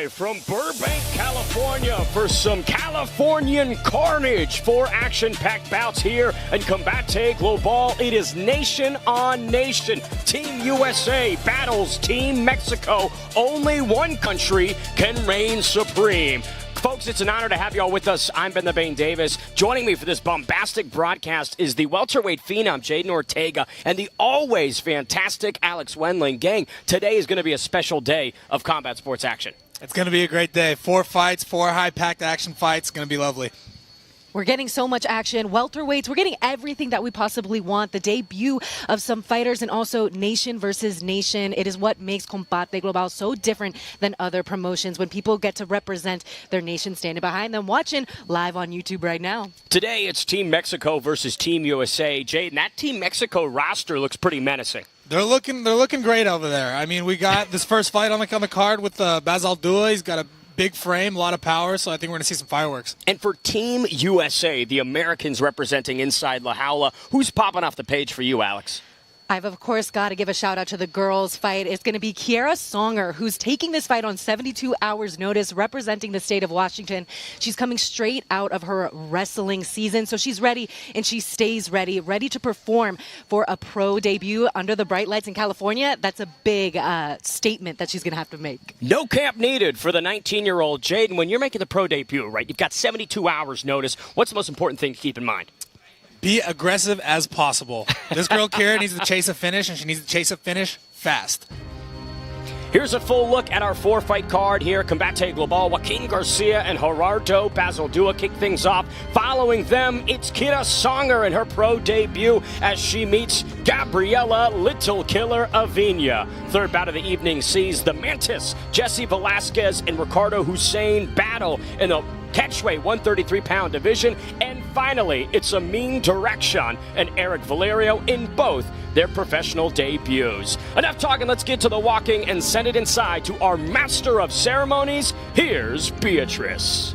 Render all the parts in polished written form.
Live from Burbank, California for some Californian carnage. 4 action-packed bouts here in Combate Global. It is nation on nation. Team USA battles Team Mexico. Only one country can reign supreme. Folks, it's an honor to have you all with us. I'm Ben the Bane Davis. Joining me for this bombastic broadcast is the welterweight phenom, Jaden Ortega, and the always fantastic Alex Wendling. Gang, today is going to be a special day of combat sports action. It's going to be a great day. 4 fights, 4 high-packed action fights. It's going to be lovely. We're getting so much action. Welterweights, we're getting everything that we possibly want. The debut of some fighters and also nation versus nation. It is what makes Combate Global so different than other promotions when people get to represent their nation standing behind them. Watching live on YouTube right now. Today, it's Team Mexico versus Team USA. Jaden, that Team Mexico roster looks pretty menacing. They're looking great over there. I mean, we got this first fight on the card with Bazaldua. He's got a big frame, a lot of power, so I think we're going to see some fireworks. And for Team USA, the Americans representing inside La Jaula, who's popping off the page for you, Alex? I've, of course, got to give a shout-out to the girls' fight. It's going to be Kiara Songer, who's taking this fight on 72 hours' notice, representing the state of Washington. She's coming straight out of her wrestling season, so she's ready, and she stays ready to perform for a pro debut under the bright lights in California. That's a big statement that she's going to have to make. No camp needed for the 19-year-old Jaden. When you're making the pro debut, right, you've got 72 hours' notice. What's the most important thing to keep in mind? Be aggressive as possible. This girl, Kiara, needs to chase a finish, and she needs to chase a finish fast. Here's a full look at our 4-fight card here. Combate Global, Joaquin, Garcia, and Gerardo. Bazaldua kick things off. Following them, it's Kiara Songer in her pro debut as she meets Gabriela, Little Killer Aviña. Third bout of the evening sees the Mantis, Gianni Vazquez, and Ricardo Hussein battle in the catchweight 133-pound division. And finally, it's Amin, Derakshan, and Erik Valerio in both their professional debuts. Enough talking, let's get to the walking and send it inside to our master of ceremonies. Here's Beatrice.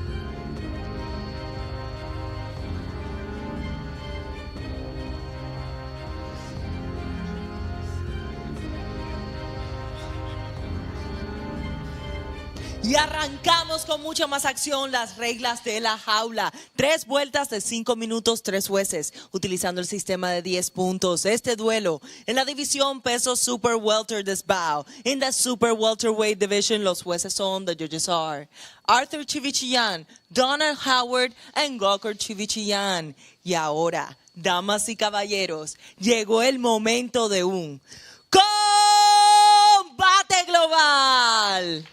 Y arrancamos con mucha más acción, las reglas de la jaula. 3 vueltas de 5 minutos, 3 jueces, utilizando el sistema de 10 puntos. Este duelo en la división peso super welter desbao. In the super welterweight division, los jueces son, the judges are Arthur Chivichillan, Donald Howard, and Gokor Chivichillan. Y ahora, damas y caballeros, llegó el momento de un combate global.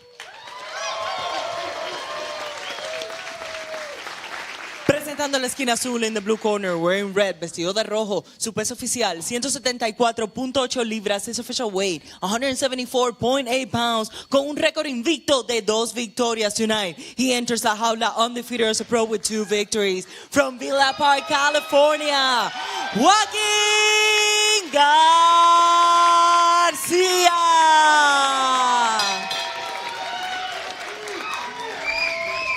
Presentando la esquina azul in the blue corner, wearing red, vestido de rojo, su peso oficial 174.8 libras, his official weight 174.8 pounds, con un récord invicto de 2 victorias tonight. He enters la jaula undefeated as a pro with 2 victories. From Villa Park, California, Joaquin Garcia.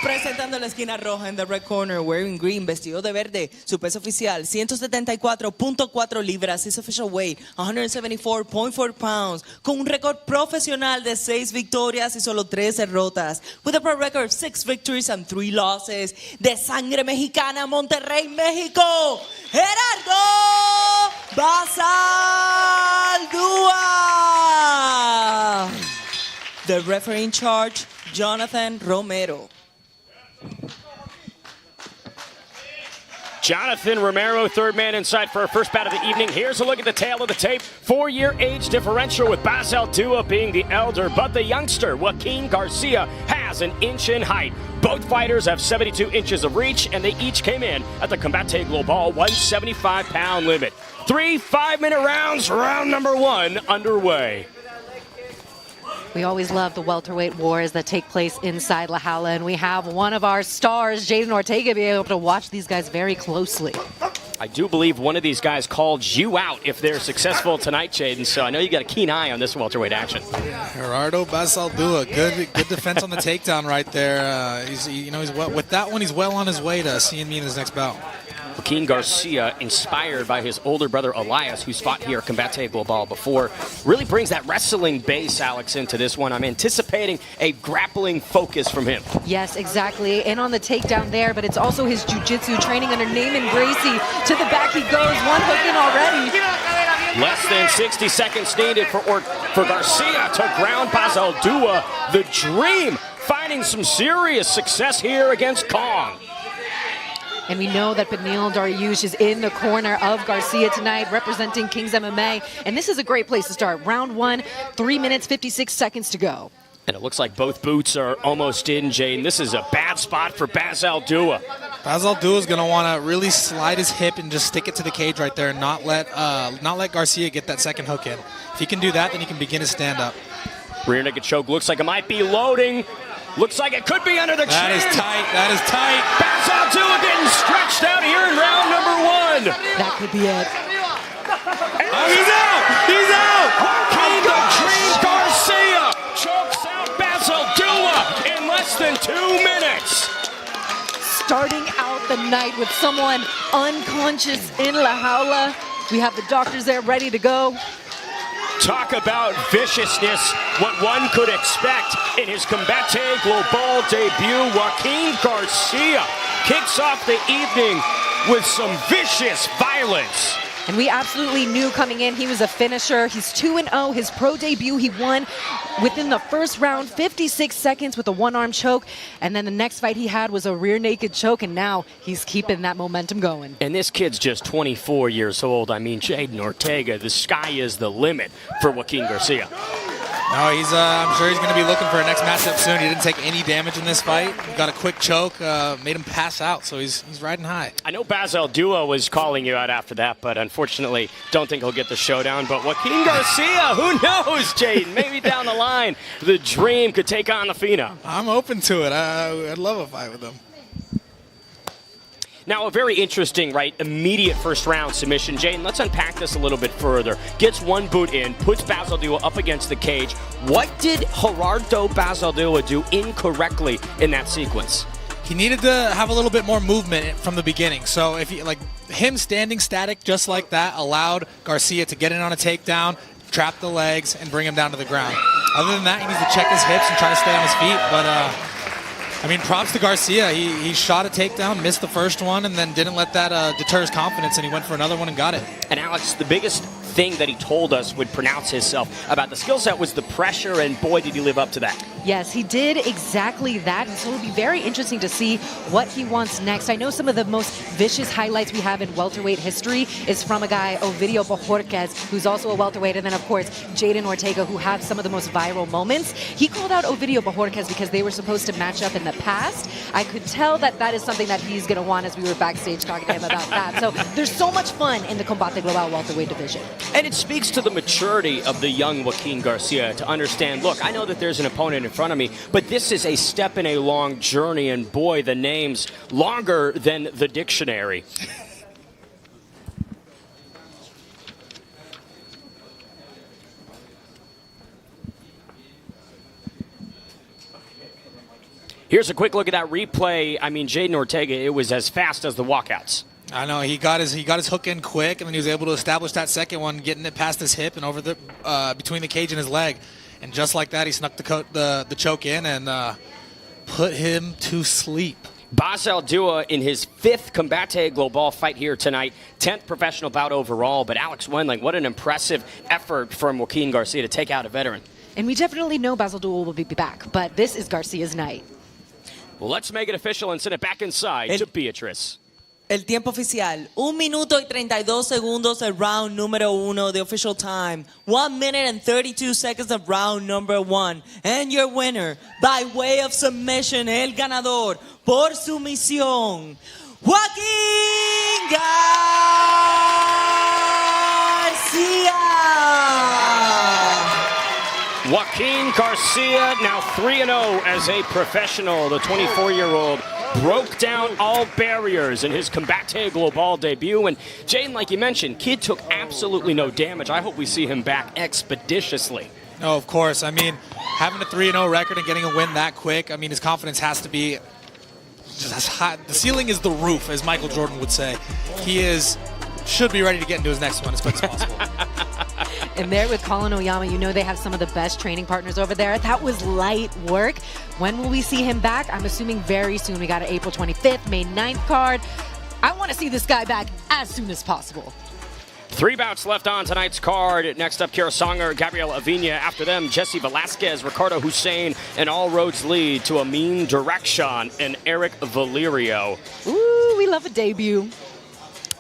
Presentando la esquina roja en the red corner, wearing green, vestido de verde, su peso oficial 174.4 libras, his official weight 174.4 pounds, con un récord profesional de 6 victorias y solo 3 derrotas, with a pro record of 6 victories and 3 losses, de sangre mexicana, Monterrey, México, Gerardo Bazaldua. The referee in charge, Jonathan Romero. Jonathan Romero, third man inside for our first bout of the evening. Here's a look at the tail of the tape. 4-year age differential with Bazaldua being the elder, but the youngster, Joaquin Garcia, has an inch in height. Both fighters have 72 inches of reach, and they each came in at the Combate Global 175-pound limit. 3 5-minute rounds, round number 1 underway. We always love the welterweight wars that take place inside La Jaula, and we have one of our stars, Jaden Ortega, being able to watch these guys very closely. I do believe one of these guys called you out if they're successful tonight, Jaden, so I know you got a keen eye on this welterweight action. Gerardo Bazaldua, good defense on the takedown right there. He's well, with that one, he's well on his way to seeing me in his next bout. Joaquin Garcia, inspired by his older brother Elias, who's fought here at Combate Global before, really brings that wrestling base, Alex, into this one. I'm anticipating a grappling focus from him. Yes, exactly. And on the takedown there, but it's also his jiu-jitsu training under Naaman Gracie. To the back he goes, one hook in already. Less than 60 seconds needed for Garcia to ground Bazaldua. The Dream finding some serious success here against Kong. And we know that Benil Dariush is in the corner of Garcia tonight, representing Kings MMA. And this is a great place to start. Round 1, 3 minutes, 56 seconds to go. And it looks like both boots are almost in, Jane. This is a bad spot for Bazaldua. Bazaldua is going to want to really slide his hip and just stick it to the cage right there and not let Garcia get that second hook in. If he can do that, then he can begin his stand-up. Rear naked choke looks like it might be loading. Looks like it could be under the chin. That is tight. That is tight. Bazaldua getting stretched out here in round number 1. That could be it. Oh, he's out! He's out! Joaquin the Dream Garcia chokes out Bazaldua in less than 2 minutes. Starting out the night with someone unconscious in La Jaula. We have the doctors there ready to go. Talk about viciousness, what one could expect in his Combate Global debut. Joaquin Garcia kicks off the evening with some vicious violence. And we absolutely knew coming in he was a finisher. He's 2-0. His pro debut, he won within the first round, 56 seconds with a one-arm choke. And then the next fight he had was a rear naked choke, and now he's keeping that momentum going. And this kid's just 24 years old. I mean, Jaden Ortega, the sky is the limit for Joaquin Garcia. No, I'm sure he's going to be looking for a next matchup soon. He didn't take any damage in this fight. He got a quick choke, made him pass out, so he's riding high. I know Bazaldua was calling you out after that, but unfortunately don't think he'll get the showdown. But Joaquin Garcia, who knows, Jaden? Maybe down the line, the Dream could take on the Avina. I'm open to it. I'd love a fight with him. Now, a very interesting, immediate first round submission. Jane, let's unpack this a little bit further. Gets one boot in, puts Bazaldua up against the cage. What did Gerardo Bazaldua do incorrectly in that sequence? He needed to have a little bit more movement from the beginning. So if him standing static just like that allowed Garcia to get in on a takedown, trap the legs, and bring him down to the ground. Other than that, he needs to check his hips and try to stay on his feet. But I mean, props to Garcia. He shot a takedown, missed the first one, and then didn't let that deter his confidence, and he went for another one and got it. And Alex, the biggest thing that he told us would pronounce himself about the skill set was the pressure, and boy, did he live up to that. Yes, he did exactly that, and so it'll be very interesting to see what he wants next. I know some of the most vicious highlights we have in welterweight history is from a guy, Ovidio Bojorquez, who's also a welterweight, and then, of course, Jaden Ortega, who have some of the most viral moments. He called out Ovidio Bojorquez because they were supposed to match up in the past. I could tell that that is something that he's going to want as we were backstage talking to him about that. So there's so much fun in the Combate Global welterweight division. And it speaks to the maturity of the young Joaquin Garcia to understand, look, I know that there's an opponent in front of me, but this is a step in a long journey, and boy, the name's longer than the dictionary. Here's a quick look at that replay. I mean, Jaden Ortega, it was as fast as the walkouts. I know, he got his hook in quick, and then he was able to establish that second one, getting it past his hip and over the between the cage and his leg. And just like that, he snuck the choke in and put him to sleep. Bazaldua in his 5th Combate Global fight here tonight, 10th professional bout overall. But Alex Wendling, what an impressive effort from Joaquin Garcia to take out a veteran. And we definitely know Bazaldua will be back, but this is Garcia's night. Well, let's make it official and send it back inside to Beatrice. El tiempo oficial, 1 minuto y 32 segundos el round número 1, the official time. 1 minute and 32 seconds of round number 1. And your winner, by way of submission, el ganador, por sumisión, Joaquin Garcia. Joaquin Garcia, now 3-0 as a professional. The 24-year-old broke down all barriers in his Combate Global debut. And Jane, like you mentioned, kid took absolutely no damage. I hope we see him back expeditiously. No, of course. I mean, having a 3-0 record and getting a win that quick, I mean, his confidence has to be just as high. The ceiling is the roof, as Michael Jordan would say. He should be ready to get into his next one as quick as possible. And there with Colin Oyama, you know they have some of the best training partners over there. That was light work. When will we see him back? I'm assuming very soon. We got an April 25th, May 9th card. I want to see this guy back as soon as possible. 3 bouts left on tonight's card. Next up, Kiara Songer, Gabriela Aviña. After them, Gianni Vazquez, Ricardo, Hussein, and all roads lead to Amin, Derakshan, and Erik, Valerio. Ooh, we love a debut.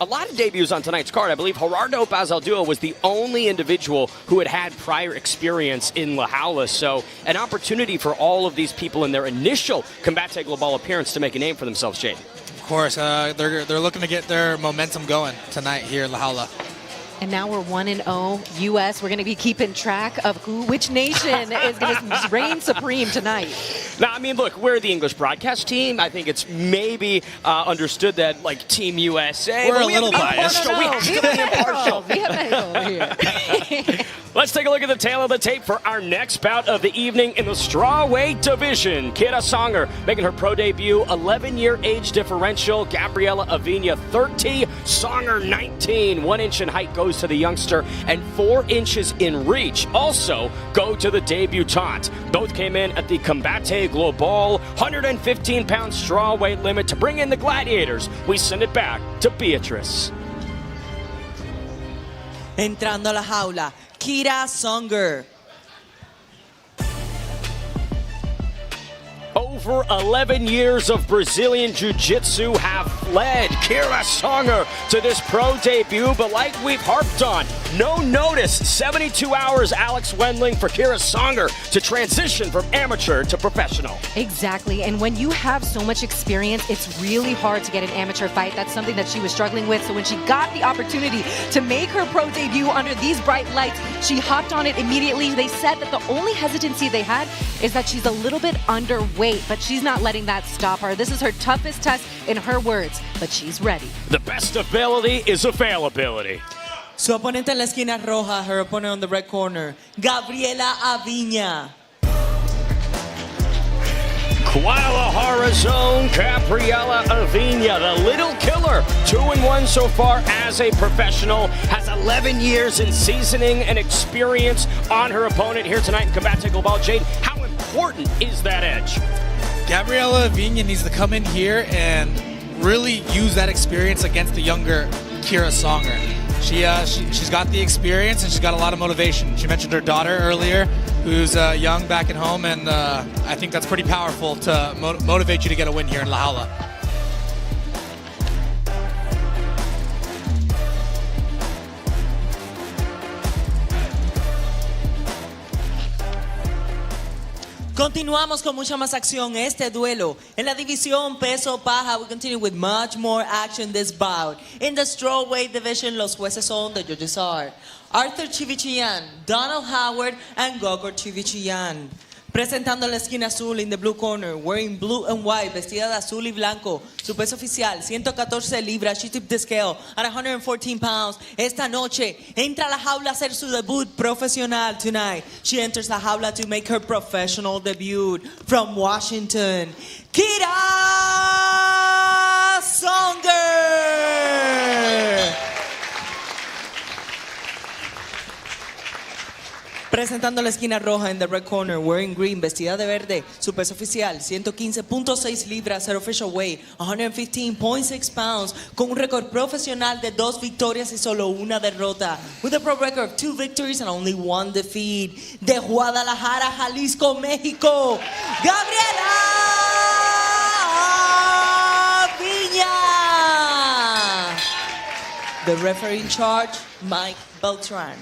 A lot of debuts on tonight's card. I believe Gerardo Bazaldua was the only individual who had prior experience in La Jaula. So an opportunity for all of these people in their initial Combate Global appearance to make a name for themselves, Jade. Of course, they're looking to get their momentum going tonight here in La Jaula. And now we're 1-0 U.S. We're going to be keeping track of which nation is going to reign supreme tonight. Now, I mean, look, we're the English broadcast team. I think it's maybe understood that, like, Team USA. We're a little biased. We have to be impartial. We have here. Let's take a look at the tail of the tape for our next bout of the evening in the strawweight division. Kiara Songer making her pro debut, 11-year age differential. Gabriella Aviña 30, Songer 19. 1 inch in height goes to the youngster, and 4 inches in reach also go to the debutante. Both came in at the Combate Global 115-pound strawweight limit. To bring in the gladiators, we send it back to Beatrice. Entrando a la jaula, Kiara Songer. Over 11 years of Brazilian Jiu-Jitsu have led Kiara Songer to this pro debut, but like we've harped on, no notice, 72 hours, Alex Wendling, for Kiara Songer to transition from amateur to professional. Exactly, and when you have so much experience, it's really hard to get an amateur fight. That's something that she was struggling with, so when she got the opportunity to make her pro debut under these bright lights, she hopped on it immediately. They said that the only hesitancy they had is that she's a little bit underweight, but she's not letting that stop her. This is her toughest test in her words, but she's ready. The best ability is availability. Su oponente en la esquina roja, her opponent on the red corner, Gabriela Aviña. Guadalajara's own Gabriela Aviña, the little killer, 2-1 so far as a professional, has 11 years in seasoning and experience on her opponent here tonight in Combate Global. Jade, how important is that edge? Gabriela Aviña needs to come in here and really use that experience against the younger Kiara Songer. She's got the experience and she's got a lot of motivation. She mentioned her daughter earlier, who's young back at home, and I think that's pretty powerful to motivate you to get a win here in La Jaula. Continuamos con mucha más acción este duelo. En la división peso paja, we continue with much more action this bout. In the strawweight division, los jueces son the judges are Arthur Chivichian, Donald Howard, and Gogor Chivichian. Presentando la esquina azul in the blue corner, wearing blue and white, vestida de azul y blanco. Su peso oficial, 114 libras. She tipped the scale at 114 pounds. Esta noche entra a la jaula a hacer su debut profesional tonight. She enters la jaula to make her professional debut from Washington. Kiara Songer. Presentando la esquina roja in the red corner, wearing green, vestida de verde, su peso oficial, 115.6 libras, her official weight, 115.6 pounds, con un récord profesional de 2 victorias y solo una derrota, with a pro record of 2 victories and only 1 defeat, de Guadalajara, Jalisco, México, Gabriela Aviña. The referee in charge, Mike Beltran.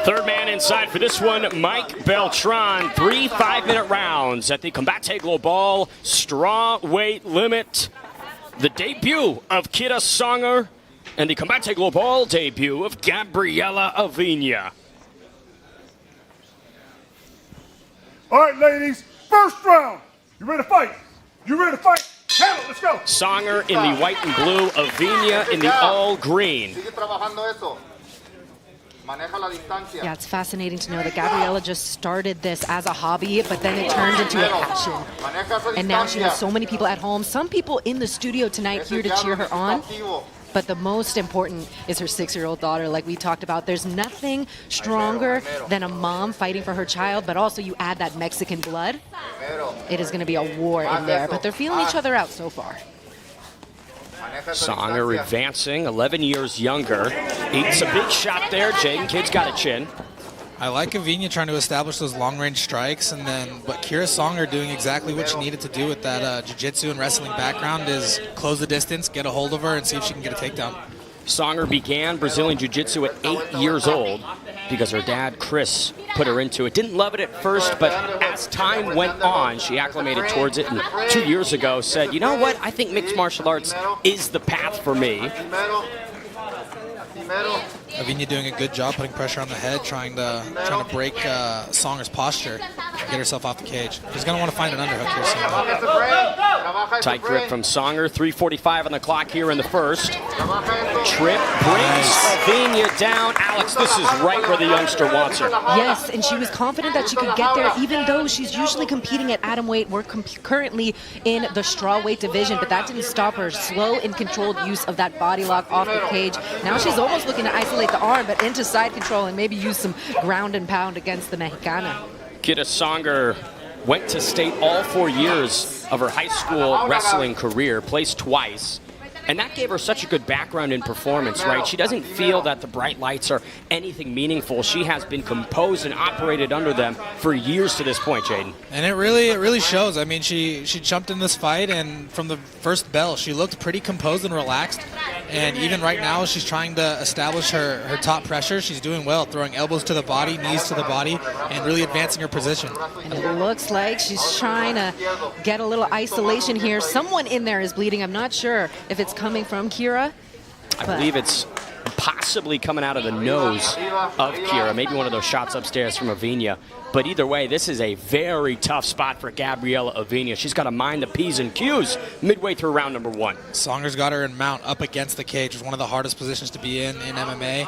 Third man inside for this one, Mike Beltran. 3 5-minute rounds at the Combate Global strawweight limit. The debut of Kiara Songer and the Combate Global debut of Gabriela Aviña. All right, ladies, first round. You ready to fight? You ready to fight? Handle, let's go. Songer in the white and blue, Aviña in the all green. Yeah, it's fascinating to know that Gabriella just started this as a hobby, but then it turned into a passion. And now she has so many people at home, some people in the studio tonight here to cheer her on. But the most important is her 6-year-old daughter, like we talked about. There's nothing stronger than a mom fighting for her child, but also you add that Mexican blood. It is going to be a war in there, but they're feeling each other out so far. Songer advancing, 11 years younger. Eats a big shot there. Jaden Kidd's got a chin. I like Aviña trying to establish those long-range strikes, but Kiara Songer doing exactly what she needed to do with that jiu-jitsu and wrestling background is close the distance, get a hold of her, and see if she can get a takedown. Songer began Brazilian Jiu-Jitsu at 8 years old because her dad, Chris, put her into it. Didn't love it at first, but as time went on, she acclimated towards it, and 2 years ago said, you know what, I think mixed martial arts is the path for me. Aviña doing a good job putting pressure on the head, trying to break Songer's posture, get herself off the cage. She's going to want to find an underhook here soon. Tight grip from Songer, 3:45 on the clock here in the first. Trip brings Aviña down. Alex, this is right where the youngster wants her. Yes, and she was confident that she could get there, even though she's usually competing at atom weight. We're currently in the straw weight division, but that didn't stop her. Slow and controlled use of that body lock off the cage. Now she's almost looking to isolate the arm, but into side control and maybe use some ground and pound against the Mexicana. Kiara Songer went to state all 4 years of her high school wrestling career, placed twice. And that gave her such a good background in performance, right? She doesn't feel that the bright lights are anything meaningful. She has been composed and operated under them for years to this point, Jaden. And it really shows. I mean, she jumped in this fight, and from the first bell, she looked pretty composed and relaxed. And even right now, she's trying to establish her top pressure. She's doing well, throwing elbows to the body, knees to the body, and really advancing her position. And it looks like she's trying to get a little isolation here. Someone in there is bleeding. I'm not sure if it's coming from Kiara. I believe it's possibly coming out of the nose of Kiara. Maybe one of those shots upstairs from Aviña. But either way, this is a very tough spot for Gabriela Aviña. She's got to mind the P's and Q's midway through round number 1. Songer's got her in mount up against the cage. It's one of the hardest positions to be in MMA.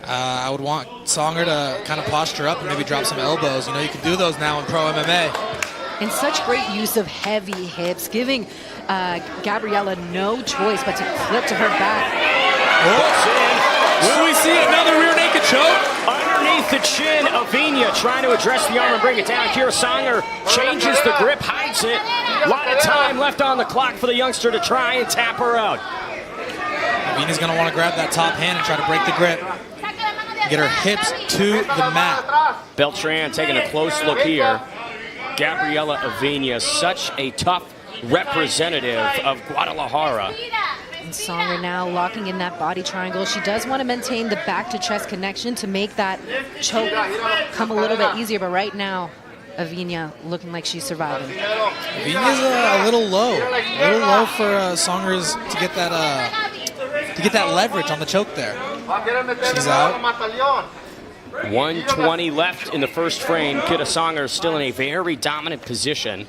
I would want Songer to kind of posture up and maybe drop some elbows. You know, you can do those now in pro MMA. And such great use of heavy hips, giving Gabriella no choice but to flip to her back. Will we see another rear naked choke? Underneath the chin, Aviña trying to address the arm and bring it down. Kiara Songer changes the grip, hides it. A lot of time left on the clock for the youngster to try and tap her out. Avina's going to want to grab that top hand and try to break the grip. Get her hips to the mat. Beltran taking a close look here. Gabriela Aviña, such a tough representative of Guadalajara. And Songer now locking in that body triangle. She does want to maintain the back-to-chest connection to make that choke come a little bit easier, but right now, Aviña looking like she's surviving. Avina's a little low for Songer's to get that leverage on the choke there. She's out. 1:20 left in the first frame. Kiara Songer still in a very dominant position.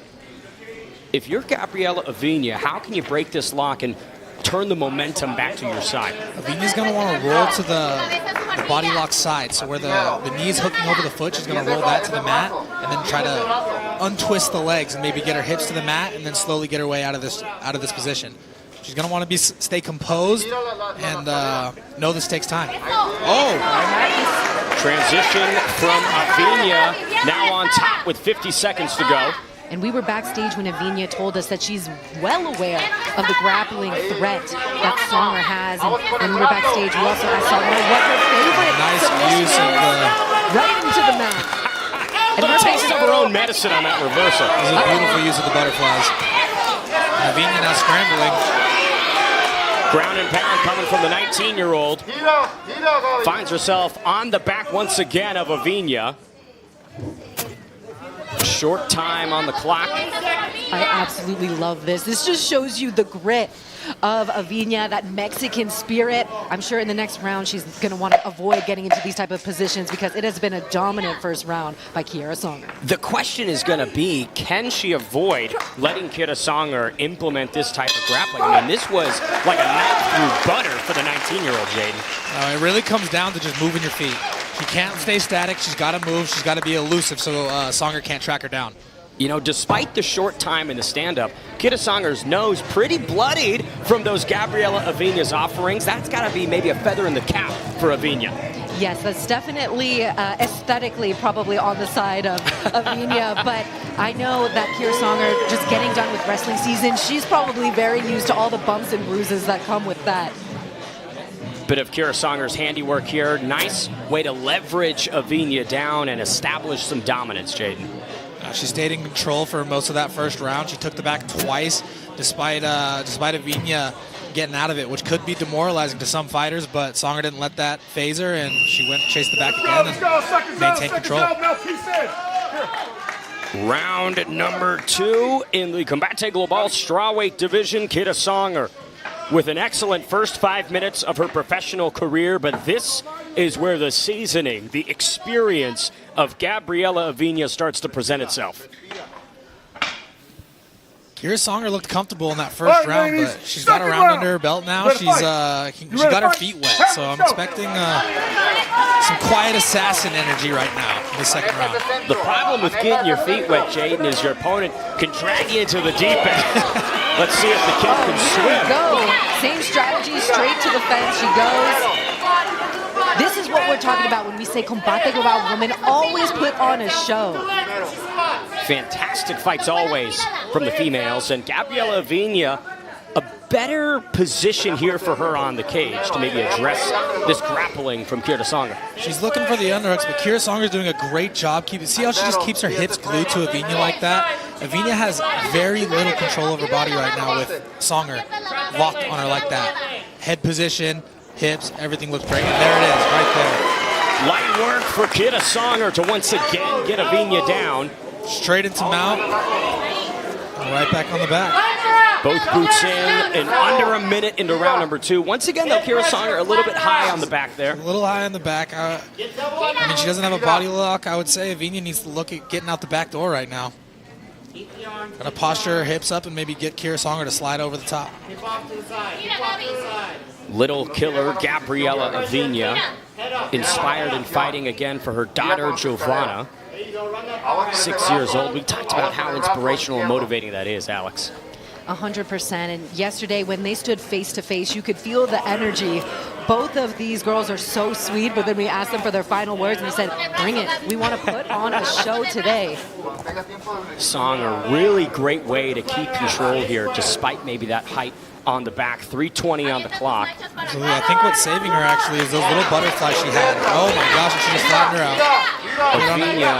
If you're Gabriela Aviña, how can you break this lock and turn the momentum back to your side? Aviña's going to want to roll to the body lock side. So where the knee is hooking over the foot, she's going to roll that to the mat and then try to untwist the legs and maybe get her hips to the mat and then slowly get her way out of this position. She's going to want to stay composed and know this takes time. Transition from Aviña, now on top with 50 seconds to go. And we were backstage when Aviña told us that she's well aware of the grappling threat that Songer has. And when we were backstage, we also asked Songer what her favorite nice use of right into the mat. And her taste of her own medicine on that reversal. This is a beautiful use of the butterflies. Aviña now scrambling. Ground and pound coming from the 19-year-old. Finds herself on the back once again of Aviña. Short time on the clock. I absolutely love this. This just shows you the grit of Aviña, that Mexican spirit. I'm sure in the next round she's going to want to avoid getting into these type of positions because it has been a dominant first round by Kiara Songer. The question is going to be, can she avoid letting Kiara Songer implement this type of grappling? I mean, this was like a knife through butter for the 19-year-old, Jaden. It really comes down to just moving your feet. She can't stay static. She's got to move. She's got to be elusive so Songer can't track her down. You know, despite the short time in the stand-up, Kiara Songer's nose pretty bloodied from those Gabriella Aviña's offerings. That's got to be maybe a feather in the cap for Aviña. Yes, that's definitely aesthetically probably on the side of Aviña, but I know that Kiara Songer, just getting done with wrestling season, she's probably very used to all the bumps and bruises that come with that. Bit of Kiara Songer's handiwork here. Nice way to leverage Aviña down and establish some dominance, Jaden. She stayed in control for most of that first round. She took the back twice, despite Aviña getting out of it, which could be demoralizing to some fighters, but Songer didn't let that phase her, and she went and chased the back again and maintained control. Round number 2 in the Combate Global strawweight division. Kiara Songer with an excellent first 5 minutes of her professional career, but this is where the seasoning, the experience of Gabriella Aviña starts to present itself. Kiara Songer looked comfortable in that first round, but she's got a round under her belt now. She got her feet wet, so I'm expecting some quiet assassin energy right now in the second round. The problem with getting your feet wet, Jaden, is your opponent can drag you into the deep end. Let's see if the kid can swim. Go. Same strategy, straight to the fence she goes. This is what we're talking about when we say Combate Global women always put on a show. Fantastic fights always from the females, and Gabriella Aviña, a better position here for her on the cage to maybe address this grappling from Kiara Songer. She's looking for the underhooks, but Kiara Songer's doing a great job. See how she just keeps her hips glued to Aviña like that? Aviña has very little control of her body right now with Songer locked on her like that. Head position, hips, everything looks great. And there it is, right there. Light work for Kiara Songer to once again get Aviña down. Straight into mount, and right back on the back. Both boots in under a minute into round number 2. Once again, though, Kiara Songer a little bit high on the back there. A little high on the back. I mean, she doesn't have a body lock. I would say Aviña needs to look at getting out the back door right now. Got to posture her hips up and maybe get Kiara Songer to slide over the top. Little killer Gabriella Aviña, inspired in fighting again for her daughter Giovanna. 6 years old. We talked about how inspirational and motivating that is, Alex. 100%. And yesterday when they stood face to face, you could feel the energy. Both of these girls are so sweet, but then we asked them for their final words and they said, bring it. We want to put on a show today. Song, a really great way to keep control here, despite maybe that height on the back. 3:20 on the clock. Absolutely. I think what's saving her actually is those little butterflies she had. Oh my gosh, she just flattened her out. Aviña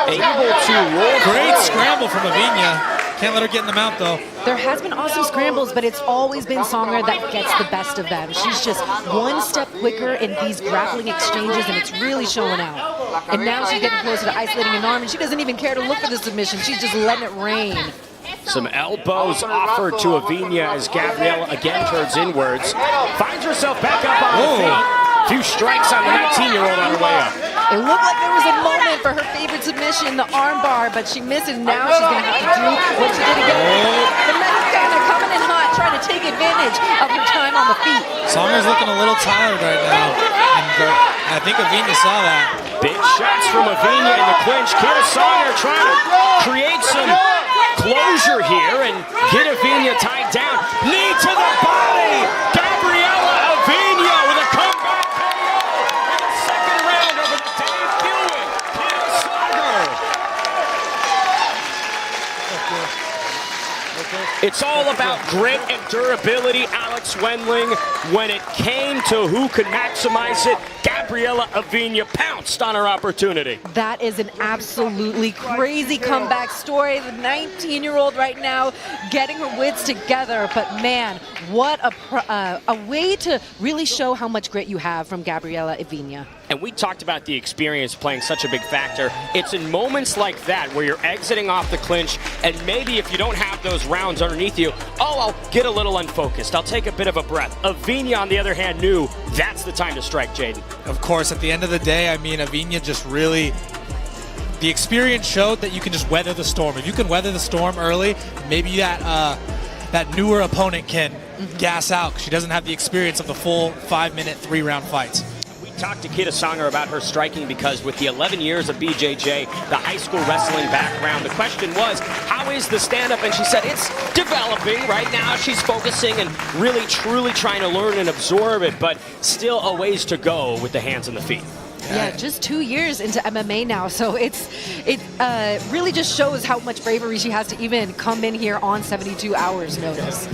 able to roll. Great scramble from Aviña. Can't let her get in the mount though. There has been awesome scrambles, but it's always been Songer that gets the best of them. She's just one step quicker in these grappling exchanges, and it's really showing out. And now she's getting closer to isolating an arm, and she doesn't even care to look for the submission. She's just letting it rain. Some elbows offered to Aviña as Gabriella again turns inwards. Finds herself back up on her feet. Few strikes on the 19-year-old on her way up. It looked like there was a moment for her favorite submission, the arm bar, but she missed it. Now she's going to have to do what she did again. The Mexicana coming in hot, trying to take advantage of her time on the feet. Songer's looking a little tired right now, and I think Aviña saw that. Big shots from Aviña in the clinch. Kiara Songer trying to create some closure here and get Aviña tied down. Knee to the body. Gabriella Aviña with a comeback KO in the second round over the debuting Kiara Songer. It's all about grit and durability, Alex Wendling. When it came to who could maximize it, Gabriella Aviña pounced on her opportunity. That is an absolutely crazy comeback story. The 19-year-old right now getting her wits together. But man, what a way to really show how much grit you have from Gabriella Aviña. And we talked about the experience playing such a big factor. It's in moments like that where you're exiting off the clinch, and maybe if you don't have those rounds underneath you, I'll get a little unfocused. I'll take a bit of a breath. Aviña, on the other hand, knew that's the time to strike, Jaden. Of course, at the end of the day, I mean, Aviña just really, the experience showed that you can just weather the storm. If you can weather the storm early, maybe that newer opponent can gas out because she doesn't have the experience of the full 5-minute, 3-round fights. We talked to Kiara Songer about her striking because with the 11 years of BJJ, the high school wrestling background, the question was, how is the stand-up? And she said it's developing. Right now she's focusing and really, truly trying to learn and absorb it, but still a ways to go with the hands and the feet. Yeah, just 2 years into MMA now, so it really just shows how much bravery she has to even come in here on 72 hours notice.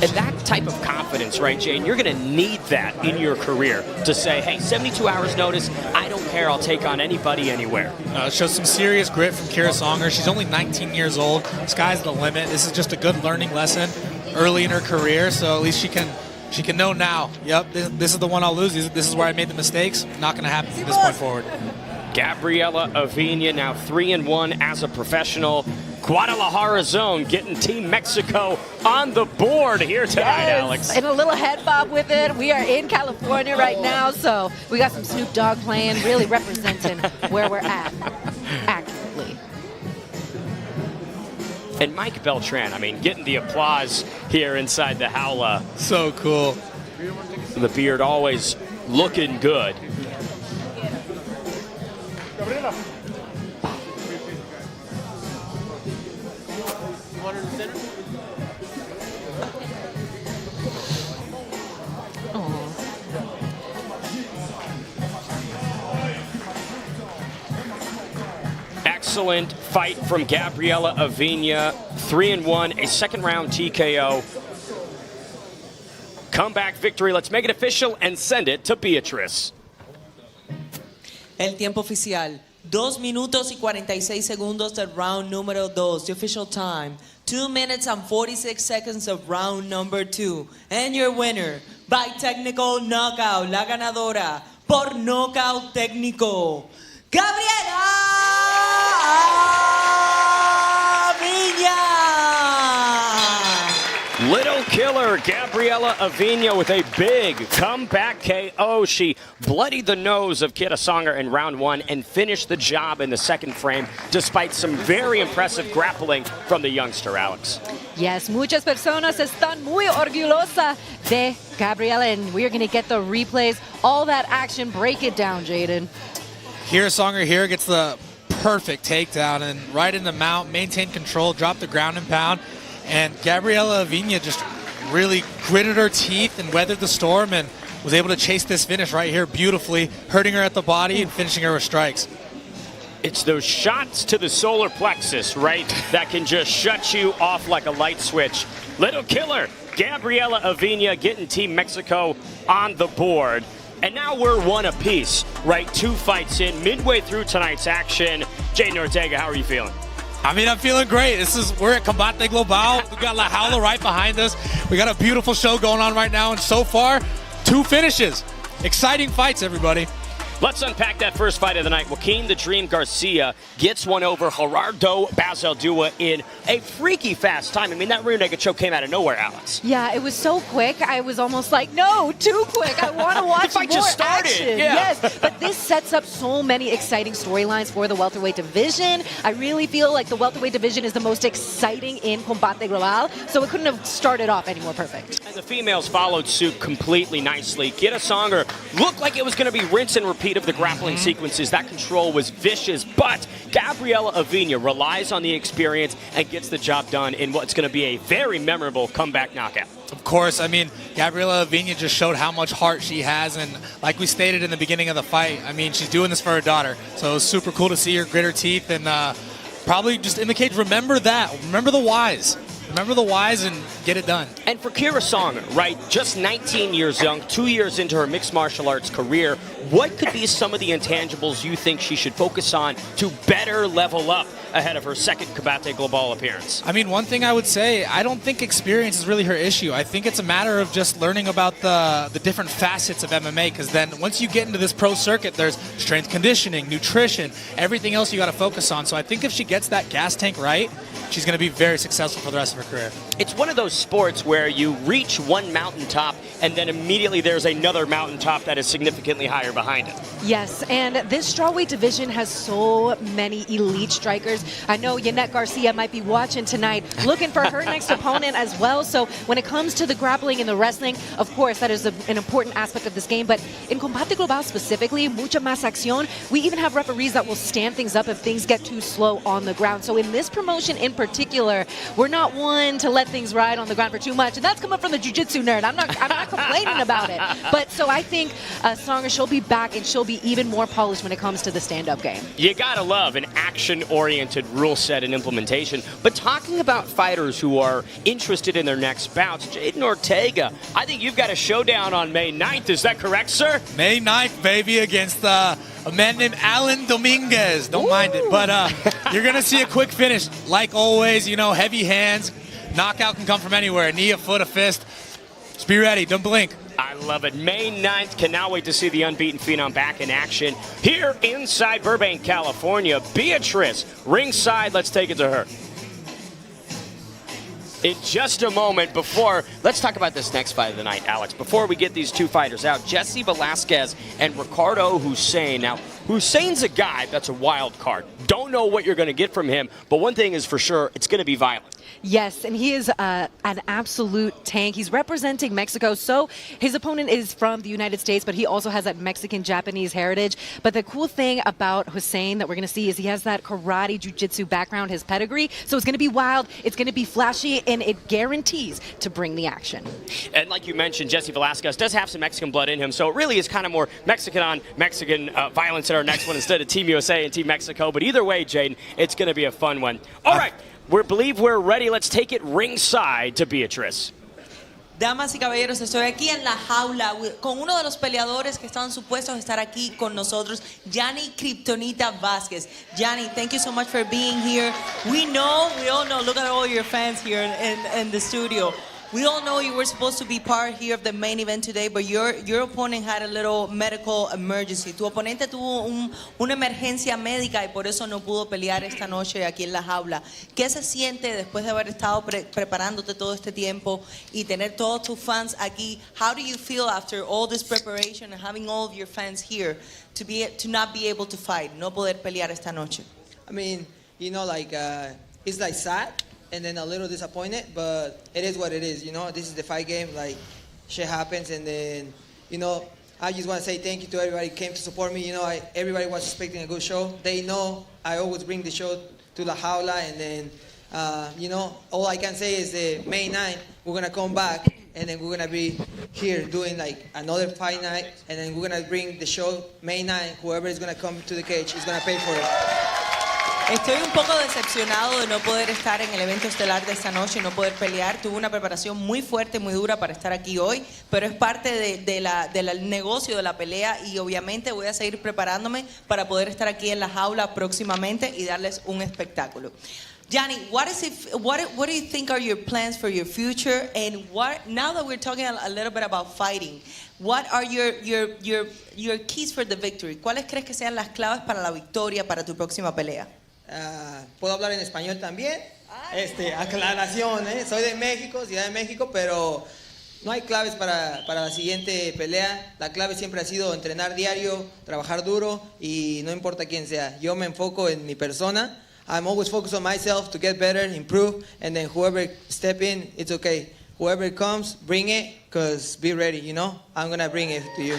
And that type of confidence, right, Jane, you're going to need that in your career to say, hey, 72 hours notice, I don't care, I'll take on anybody, anywhere. It shows some serious grit from Kiara Songer. She's only 19 years old. Sky's the limit. This is just a good learning lesson early in her career, so at least she can know now, yep, this is the one I'll lose. This is where I made the mistakes. Not going to happen from this point forward. Gabriella Aviña now 3-1 as a professional. Guadalajara zone getting Team Mexico on the board here tonight, Alex. And a little head bob with it. We are in California right now, so we got some Snoop Dogg playing, really representing where we're at accurately. And Mike Beltran, I mean, getting the applause here inside the Howla. So cool. The beard always looking good. Gabriela. Excellent fight from Gabriella Aviña. 3-1, a second round TKO. Comeback victory. Let's make it official and send it to Beatrice. El tiempo oficial, 2 minutos y 46 segundos del round número 2. The official time, 2 minutes and 46 seconds of round number 2. And your winner, by technical knockout, la ganadora, por knockout técnico, Gabriela Aviña. Little killer Gabriella Aviña with a big comeback KO. She bloodied the nose of Kiara Songer in round 1 and finished the job in the second frame despite some very impressive grappling from the youngster, Alex. Yes, muchas personas están muy orgullosas de Gabriela, and we're going to get the replays, all that action. Break it down, Jaden. Kiara Songer here gets the perfect takedown and right in the mount, maintained control, dropped the ground and pound. And Gabriella Aviña just really gritted her teeth and weathered the storm and was able to chase this finish right here beautifully, hurting her at the body and finishing her with strikes. It's those shots to the solar plexus, right, that can just shut you off like a light switch. Little killer Gabriella Aviña getting Team Mexico on the board. And now we're one apiece, right? 2 fights in, midway through tonight's action. Jaden Ortega, how are you feeling? I mean, I'm feeling great. We're at Combate Global. We got La Jaula right behind us. We got a beautiful show going on right now, and so far, 2 finishes. Exciting fights, everybody. Let's unpack that first fight of the night. Joaquin the Dream Garcia gets one over Gerardo Bazaldua in a freaky fast time. I mean, that rear naked choke came out of nowhere, Alex. Yeah, it was so quick. I was almost like, no, too quick. I want to watch The fight more just started. action. Yeah. Yes, but this sets up so many exciting storylines for the welterweight division. I really feel like the welterweight division is the most exciting in Combate Global, so it couldn't have started off any more perfect. And the females followed suit completely nicely. Kiara Songer looked like it was going to be rinse and repeat of the grappling sequences. That control was vicious, but Gabriella Aviña relies on the experience and gets the job done in what's going to be a very memorable comeback knockout. Of course, I mean, Gabriella Aviña just showed how much heart she has, and like we stated in the beginning of the fight, I mean, she's doing this for her daughter, so it was super cool to see her grit her teeth and probably just in the cage, remember that. Remember the whys. Remember the whys and get it done. And for Kiara Songer, right, just 19 years young, 2 years into her mixed martial arts career, what could be some of the intangibles you think she should focus on to better level up ahead of her second Combate Global appearance? I mean, one thing I would say, I don't think experience is really her issue. I think it's a matter of just learning about the different facets of MMA, because then once you get into this pro circuit, there's strength conditioning, nutrition, everything else you got to focus on. So I think if she gets that gas tank right, she's going to be very successful for the rest of her her career. It's one of those sports where you reach one mountaintop and then immediately there's another mountaintop that is significantly higher behind it. Yes, and this strawweight division has so many elite strikers. I know Yanette Garcia might be watching tonight, looking for her next opponent as well. So when it comes to the grappling and the wrestling, of course, that is an important aspect of this game. But in Combate Global specifically, mucha más acción. We even have referees that will stand things up if things get too slow on the ground. So in this promotion in particular, we're not one to let things ride on the ground for too much. And that's coming from the jiu-jitsu nerd. I'm not complaining about it. But so I think Songer, she'll be back and she'll be even more polished when it comes to the stand-up game. You gotta love an action-oriented rule set and implementation. But talking about fighters who are interested in their next bouts, Jaden Ortega, I think you've got a showdown on May 9th. Is that correct, sir? May 9th, baby, against a man named Alan Dominguez. Don't mind it. But you're going to see a quick finish. Like always, you know, heavy hands. Knockout can come from anywhere. Knee, a foot, a fist. Just be ready. Don't blink. I love it. May 9th. Cannot wait to see the unbeaten Phenom back in action here inside Burbank, California. Beatrice, ringside. Let's take it to her. In just a moment, let's talk about this next fight of the night, Alex. Before we get these two fighters out, Jesse Velasquez and Ricardo Hussein. Now, Hussein's a guy that's a wild card. Don't know what you're going to get from him, but one thing is for sure, it's going to be violent. Yes, and he is an absolute tank. He's representing Mexico, so his opponent is from the United States, but he also has that Mexican-Japanese heritage. But the cool thing about Hussein that we're going to see is he has that karate, jiu-jitsu background, his pedigree. So it's going to be wild, it's going to be flashy, and it guarantees to bring the action. And like you mentioned, Jesse Velasquez does have some Mexican blood in him, so it really is kind of more Mexican on Mexican violence in our next one instead of Team USA and Team Mexico. But either way, Jaden, it's going to be a fun one. All right. We believe we're ready. Let's take it ringside to Beatrice. Damas y caballeros, estoy aquí en la jaula con uno de los peleadores que están supuestos a estar aquí con nosotros, Gianni Kryptonita Vazquez. Gianni, thank you so much for being here. We all know, look at all your fans here in the studio. We all know you were supposed to be part here of the main event today, but your opponent had a little medical emergency. Tu oponente tuvo una emergencia médica y por eso no pudo pelear esta noche aquí en la jaula. ¿Qué se siente después de haber estado preparándote todo este tiempo y tener todos tus fans aquí? How do you feel after all this preparation and having all of your fans here to not be able to fight, no poder pelear esta noche? I mean, you know, like it's like sad. And then a little disappointed, but it is what it is, you know. This is the fight game, like, shit happens, and then, you know, I just want to say thank you to everybody who came to support me. You know, everybody was expecting a good show. They know I always bring the show to La Jaula, and then, you know, all I can say is May 9th, we're going to come back, and then we're going to be here doing, like, another fight night, and then we're going to bring the show May 9th. Whoever is going to come to the cage is going to pay for it. Estoy un poco decepcionado de no poder estar en el evento estelar de esta noche y no poder pelear. Tuve una preparación muy fuerte, muy dura para estar aquí hoy, pero es parte del negocio de la pelea y obviamente voy a seguir preparándome para poder estar aquí en la jaula próximamente y darles un espectáculo. Gianni, what do you think are your plans for your future? And now that we're talking a little bit about fighting, what are your keys for the victory? ¿Cuáles crees que sean las claves para la victoria para tu próxima pelea? ¿Puedo hablar en español también? Aclaración, soy de México, Ciudad de México, pero no hay claves para la siguiente pelea. La clave siempre ha sido entrenar diario, trabajar duro y no importa quién sea. Yo me enfoco en mi persona. I'm always focused on myself to get better, improve, and then whoever step in, it's okay. Whoever comes, bring it, because be ready, you know? I'm going to bring it to you.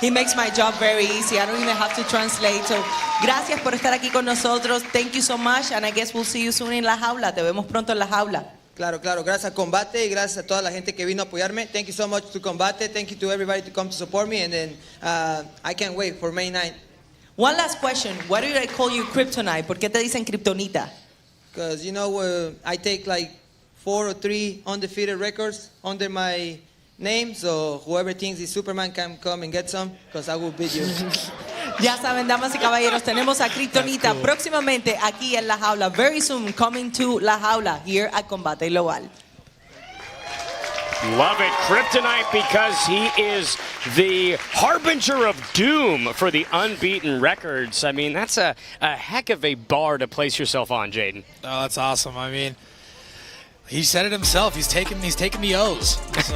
He makes my job very easy. I don't even have to translate. So, gracias por estar aquí con nosotros. Thank you so much, and I guess we'll see you soon in La Jaula. Te vemos pronto en La Jaula. Claro. Gracias a Combate y gracias a toda la gente que vino a apoyarme. Thank you so much to Combate. Thank you to everybody to come to support me, and then I can't wait for May 9th. One last question. Why do I call you Kryptonite? ¿Por qué te dicen Kryptonita? Because, you know, I take like 4 or 3 undefeated records under my name, so whoever thinks he's Superman can come and get some, because I will beat you. Ya saben, damas y caballeros, tenemos a Kryptonita próximamente aquí en La Jaula. Very soon, coming to La Jaula here at Combate Global. Love it. Kryptonite, because he is the harbinger of doom for the unbeaten records. I mean, that's a heck of a bar to place yourself on, Jaden. Oh, that's awesome. I mean, He said it himself. He's taking the O's. So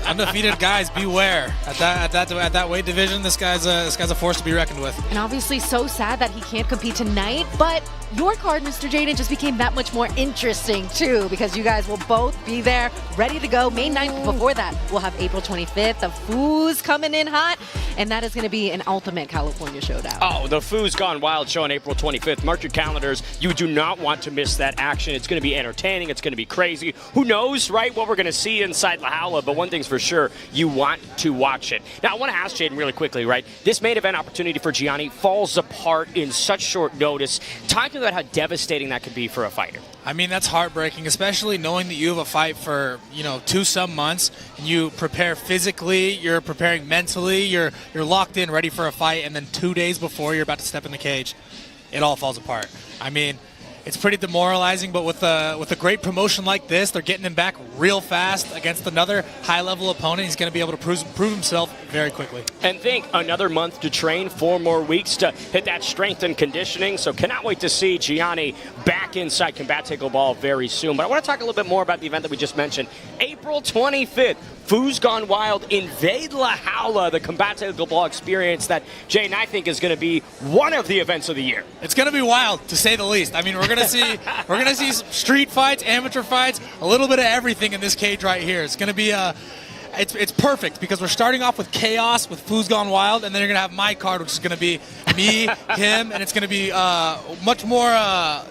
undefeated guys, beware. At that weight division, this guy's a force to be reckoned with. And obviously, so sad that he can't compete tonight. But your card, Mr. Jaden, just became that much more interesting too, because you guys will both be there, ready to go. May 9th. Before that, we'll have April 25th. The Foos coming in hot, and that is going to be an ultimate California showdown. Oh, the Foos Gone Wild show on April 25th. Mark your calendars. You do not want to miss that action. It's going to be entertaining. It's going to be crazy. Who knows, right, what we're going to see inside La Jaula, but one thing's for sure, you want to watch it. Now, I want to ask Jaden really quickly, right? This main event opportunity for Gianni falls apart in such short notice. Talk to me about how devastating that could be for a fighter. I mean, that's heartbreaking, especially knowing that you have a fight for, 2-some months, and you prepare physically, you're preparing mentally, you're locked in, ready for a fight, and then 2 days before you're about to step in the cage, it all falls apart. I mean, it's pretty demoralizing, but with a great promotion like this, they're getting him back real fast against another high-level opponent. He's going to be able to prove himself very quickly. And think, another month to train, 4 more weeks to hit that strength and conditioning. So cannot wait to see Gianni back inside Combate Global very soon. But I want to talk a little bit more about the event that we just mentioned. April 25th. Foos Gone Wild, invade La Jaula, the Combate Global experience that, Jane, I think is going to be one of the events of the year. It's going to be wild, to say the least. I mean, we're going to see street fights, amateur fights, a little bit of everything in this cage right here. It's going to be it's perfect because we're starting off with chaos with Foos Gone Wild, and then you're going to have my card, which is going to be me, him, and it's going to be much more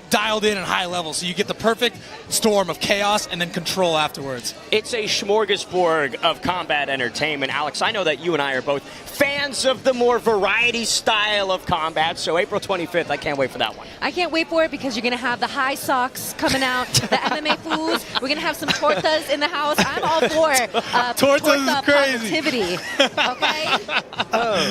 dialed in and high level. So you get the perfect storm of chaos and then control afterwards. It's a smorgasbord of combat entertainment. Alex, I know that you and I are both fans of the more variety style of combat, so April 25th, I can't wait for that one. I can't wait for it because you're going to have the high socks coming out, the MMA foods. We're going to have some tortas in the house. I'm all for tortas torta is crazy. positivity, okay?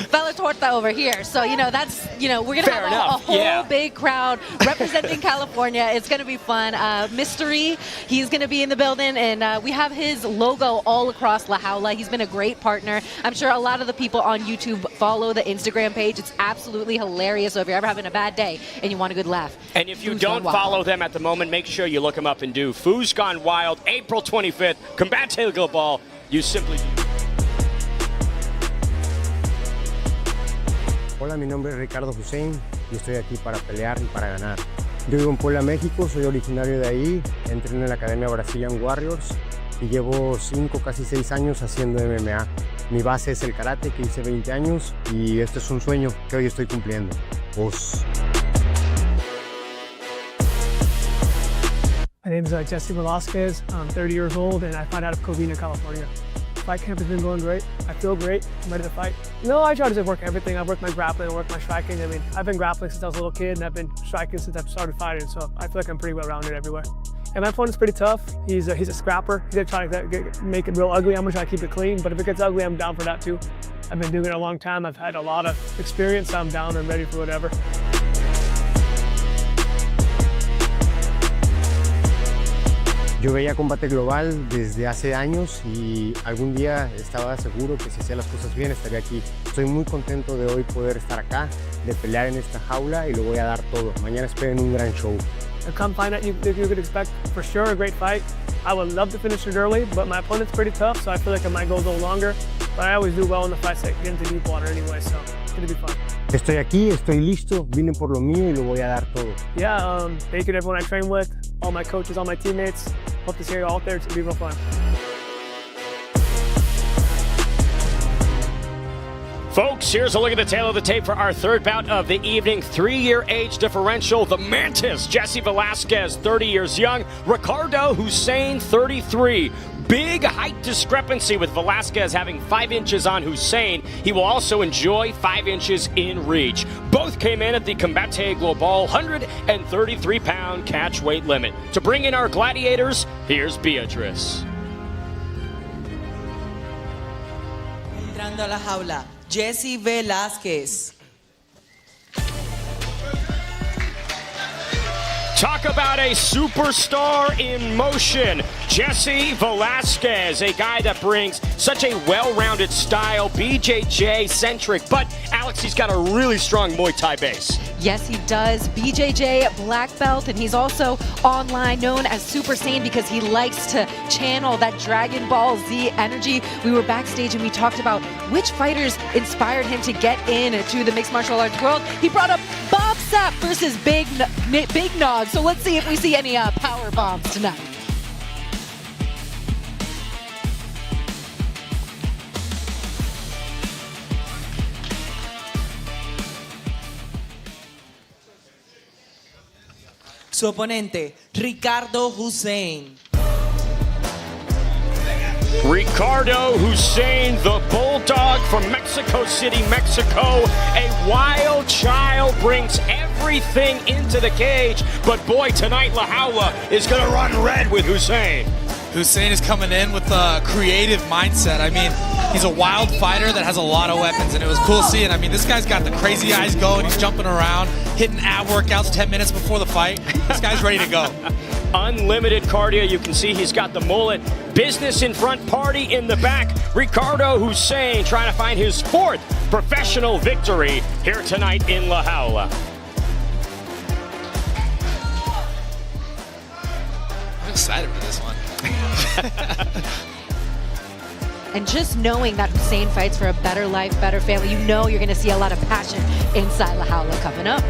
Fella torta over here. So, that's, we're going to have a whole big crowd representing California. It's going to be fun. Mystery, he's going to be in the building, and we have his logo all across La Jaula. He's been a great partner. I'm sure a lot of the people on YouTube follow the Instagram page. It's absolutely hilarious. So if you're ever having a bad day and you want a good laugh. And if you Foos don't Gone Wild. follow them at the moment, make sure you look them up and do. Foos Gone Wild, April 25th, Combate Global. You simply... Hola, mi nombre es Ricardo Hussein y estoy aquí para pelear y para ganar. Yo vivo en Puebla, México, soy originario de ahí, entreno en la Academia Brazilian Warriors y llevo 5, casi 6 años haciendo MMA. Mi base es el karate, que hice 20 años, y este es un sueño que hoy estoy cumpliendo. My name is Jesse Velasquez. I'm 30 years old and I fight out of Covina, California. Fight camp has been going great. I feel great. I'm ready to fight. No, I try to just work everything. I work my grappling, I work my striking. I mean, I've been grappling since I was a little kid and I've been striking since I've started fighting, so I feel like I'm pretty well-rounded everywhere. And my opponent's pretty tough. He's a scrapper. He's gonna try to make it real ugly. I'm gonna try to keep it clean, but if it gets ugly, I'm down for that too. I've been doing it a long time. I've had a lot of experience. I'm down and ready for whatever. Yo veía Combate Global desde hace años y algún día estaba seguro que si hacía las cosas bien estaría aquí. Estoy muy contento de hoy poder estar acá, de pelear en esta jaula y lo voy a dar todo. Mañana esperen un gran show. Come find out, you could expect for sure a great fight. I would love to finish it early, but my opponent's pretty tough, so I feel like I might go a little longer. But I always do well in the fights that get into deep water anyway, so it's gonna be fun. Estoy aquí, estoy listo, vine por lo mío y lo voy a dar todo. Yeah, thank you to everyone I train with, all my coaches, all my teammates. Hope to see you all out there. It's gonna be real fun. Folks, here's a look at the tail of the tape for our third bout of the evening. 3-year age differential. The Mantis, Jesse Velasquez, 30 years young. Ricardo Hussein, 33. Big height discrepancy with Velasquez having 5 inches on Hussein. He will also enjoy 5 inches in reach. Both came in at the Combate Global 133-pound catch weight limit. To bring in our gladiators, here's Beatrice. Entrando a la jaula, Jesse Velasquez. Talk about a superstar in motion. Jesse Velasquez, a guy that brings such a well-rounded style, BJJ-centric, but Alex, he's got a really strong Muay Thai base. Yes, he does. BJJ black belt, and he's also online known as Super Saiyan because he likes to channel that Dragon Ball Z energy. We were backstage and we talked about which fighters inspired him to get into the mixed martial arts world. He brought up Bob Sapp versus Big Nog. So let's see if we see any power bombs tonight. Su oponente, Ricardo Hussein. Ricardo Hussein, the Bulldog from Mexico City, Mexico. A wild child, brings everything into the cage. But boy, tonight La Jaula is going to run red with Hussein. Hussein is coming in with a creative mindset. I mean, he's a wild fighter that has a lot of weapons, and it was cool seeing. I mean, this guy's got the crazy eyes going. He's jumping around, hitting ab workouts 10 minutes before the fight. This guy's ready to go. Unlimited cardio. You can see he's got the mullet. Business in front, party in the back. Ricardo Hussein trying to find his 4th professional victory here tonight in La Jaula. I'm excited for this one. And just knowing that Hussein fights for a better life, better family, you know you're going to see a lot of passion inside La Jaula coming up.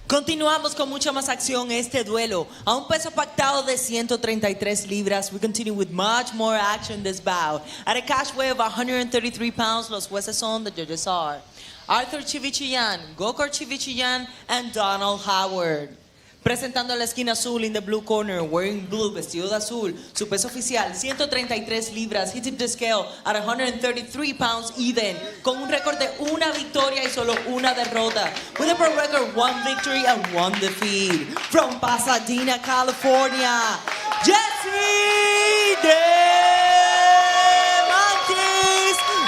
Continuamos con mucha más acción este duelo. A un peso pactado de 133 libras, we continue with much more action this bout. At a cash weight of 133 pounds, los jueces son, the judges are Arthur Chivichillan, Gokor Chivichillan, and Donald Howard. Presentando la esquina azul in the blue corner, wearing blue, vestido de azul, su peso oficial 133 libras. He tipped the scale at 133 pounds even, con un récord de una victoria y solo una derrota. With a pro record, 1 victory and 1 defeat. From Pasadena, California, Jesse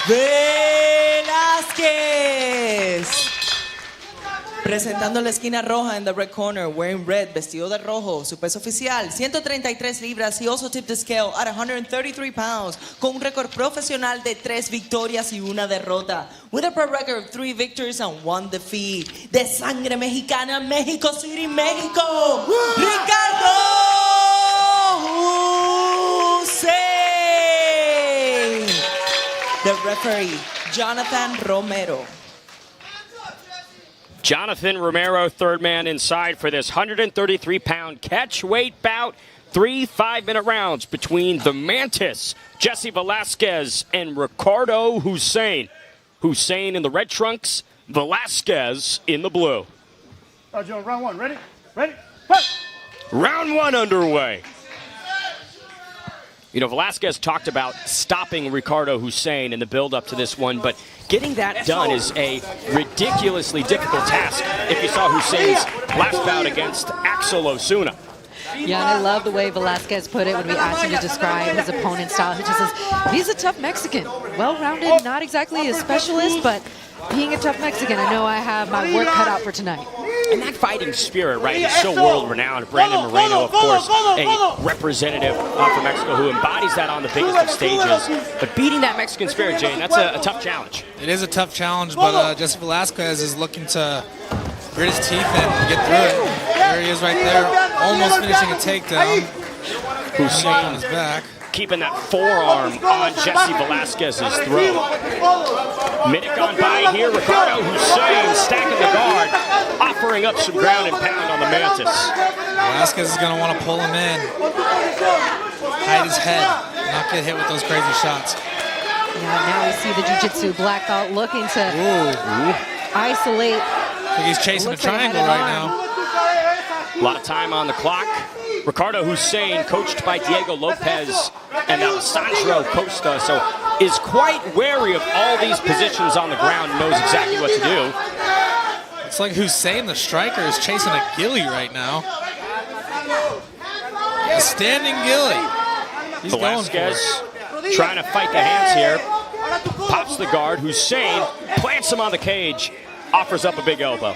Velasquez. Presentando la esquina roja in the red corner, wearing red, vestido de rojo, su peso oficial 133 libras. He also tipped the scale at 133 pounds, con un récord profesional de 3 victorias y una derrota. With a pro record of 3 victories and 1 defeat. De sangre mexicana, Mexico City, México, Ricardo Hussein. The referee, Jonathan Romero. Jonathan Romero, third man inside for this 133-pound catchweight bout. 3 5-minute rounds between the Mantis, Jesse Velasquez, and Ricardo Hussein. Hussein in the red trunks, Velasquez in the blue. Joe, round 1, ready? Ready? Fight! Round 1 underway. You know, Velasquez talked about stopping Ricardo Hussein in the build-up to this one, but getting that done is a ridiculously difficult task if you saw Hussein's last bout against Axel Osuna. Yeah, and I love the way Velasquez put it when we asked him to describe his opponent's style. He just says, he's a tough Mexican. Well-rounded, not exactly a specialist, but being a tough Mexican, I know I have my work cut out for tonight. And that fighting spirit, right, is so world-renowned. Brandon Moreno, of course, a representative from Mexico who embodies that on the biggest of stages. But beating that Mexican spirit, Jane, that's a tough challenge. It is a tough challenge, but Jesse Velasquez is looking to grit his teeth and get through it. There he is right there, almost finishing a takedown. Hussein on his back. Keeping that forearm on Jesse Velasquez's throat. Minute gone by here. Ricardo Hussein stacking the guard, offering up some ground and pound on the Mantis. Velasquez is going to want to pull him in, hide his head, not get hit with those crazy shots. Yeah, now we see the jiu-jitsu black belt looking to isolate. I think he's chasing a triangle right now. A lot of time on the clock. Ricardo Hussein, coached by Diego Lopez and Alessandro Costa, so is quite wary of all these positions on the ground, knows exactly what to do. It's like Hussein, the striker, is chasing a ghillie right now. A standing ghillie. He's Velasquez trying to fight the hands here. Pops the guard. Hussein plants him on the cage. Offers up a big elbow.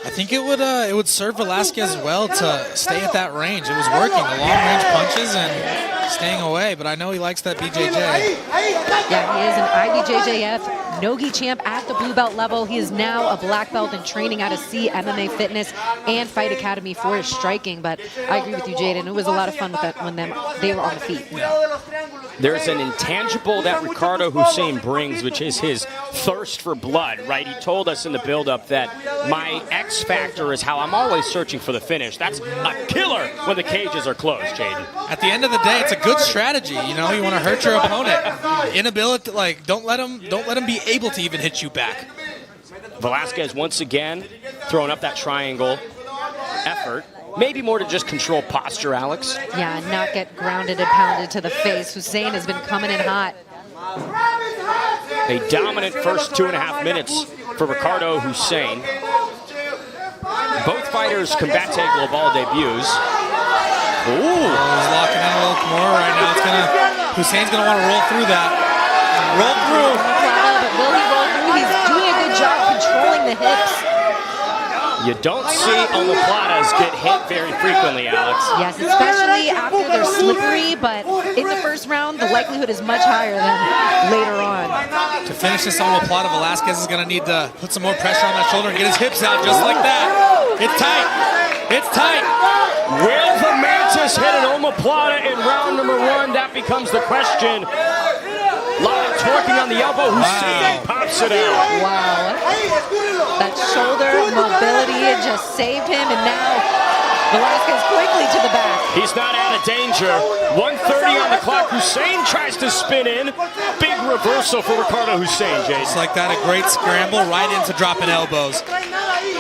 I think it would serve Velasquez well to stay at that range. It was working, the long-range punches, and staying away, but I know he likes that BJJ. Yeah, he is an IBJJF Nogi champ at the blue belt level. He is now a black belt and training out of C MMA Fitness and Fight Academy for his striking. But I agree with you, Jaden. It was a lot of fun with that when they were on the feet. There's an intangible that Ricardo Hussein brings, which is his thirst for blood, right? He told us in the build-up that my X factor is how I'm always searching for the finish. That's a killer when the cages are closed, Jaden. At the end of the day, it's a good strategy. You know, you want to hurt your opponent. Inability, like, don't let him be able to even hit you back. Velasquez once again throwing up that triangle effort. Maybe more to just control posture, Alex. Yeah, not get grounded and pounded to the face. Hussein has been coming in hot. A dominant first 2.5 minutes for Ricardo Hussein. Both fighters Combate Global debuts. Ooh. He's locking in a little more right now. Hussein's gonna want to roll through that. Roll through. But will he roll through? He's doing a good job controlling the hips. You don't see omoplatas get hit very frequently, Alex. Yes, especially after they're slippery, but in the first round, the likelihood is much higher than later on. To finish this omoplata, Velasquez is going to need to put some more pressure on that shoulder and get his hips out just like that. It's tight. It's tight. Will the Mantis hit an omoplata in round number 1? That becomes the question. Lot of torquing on the elbow. Hussein pops it out. Wow. That shoulder mobility just saved him, and now Velasquez quickly to the back. He's not out of danger. 1:30 on the clock. Hussein tries to spin in. Big reversal for Ricardo Hussein, Jason. Just like that, a great scramble right into dropping elbows.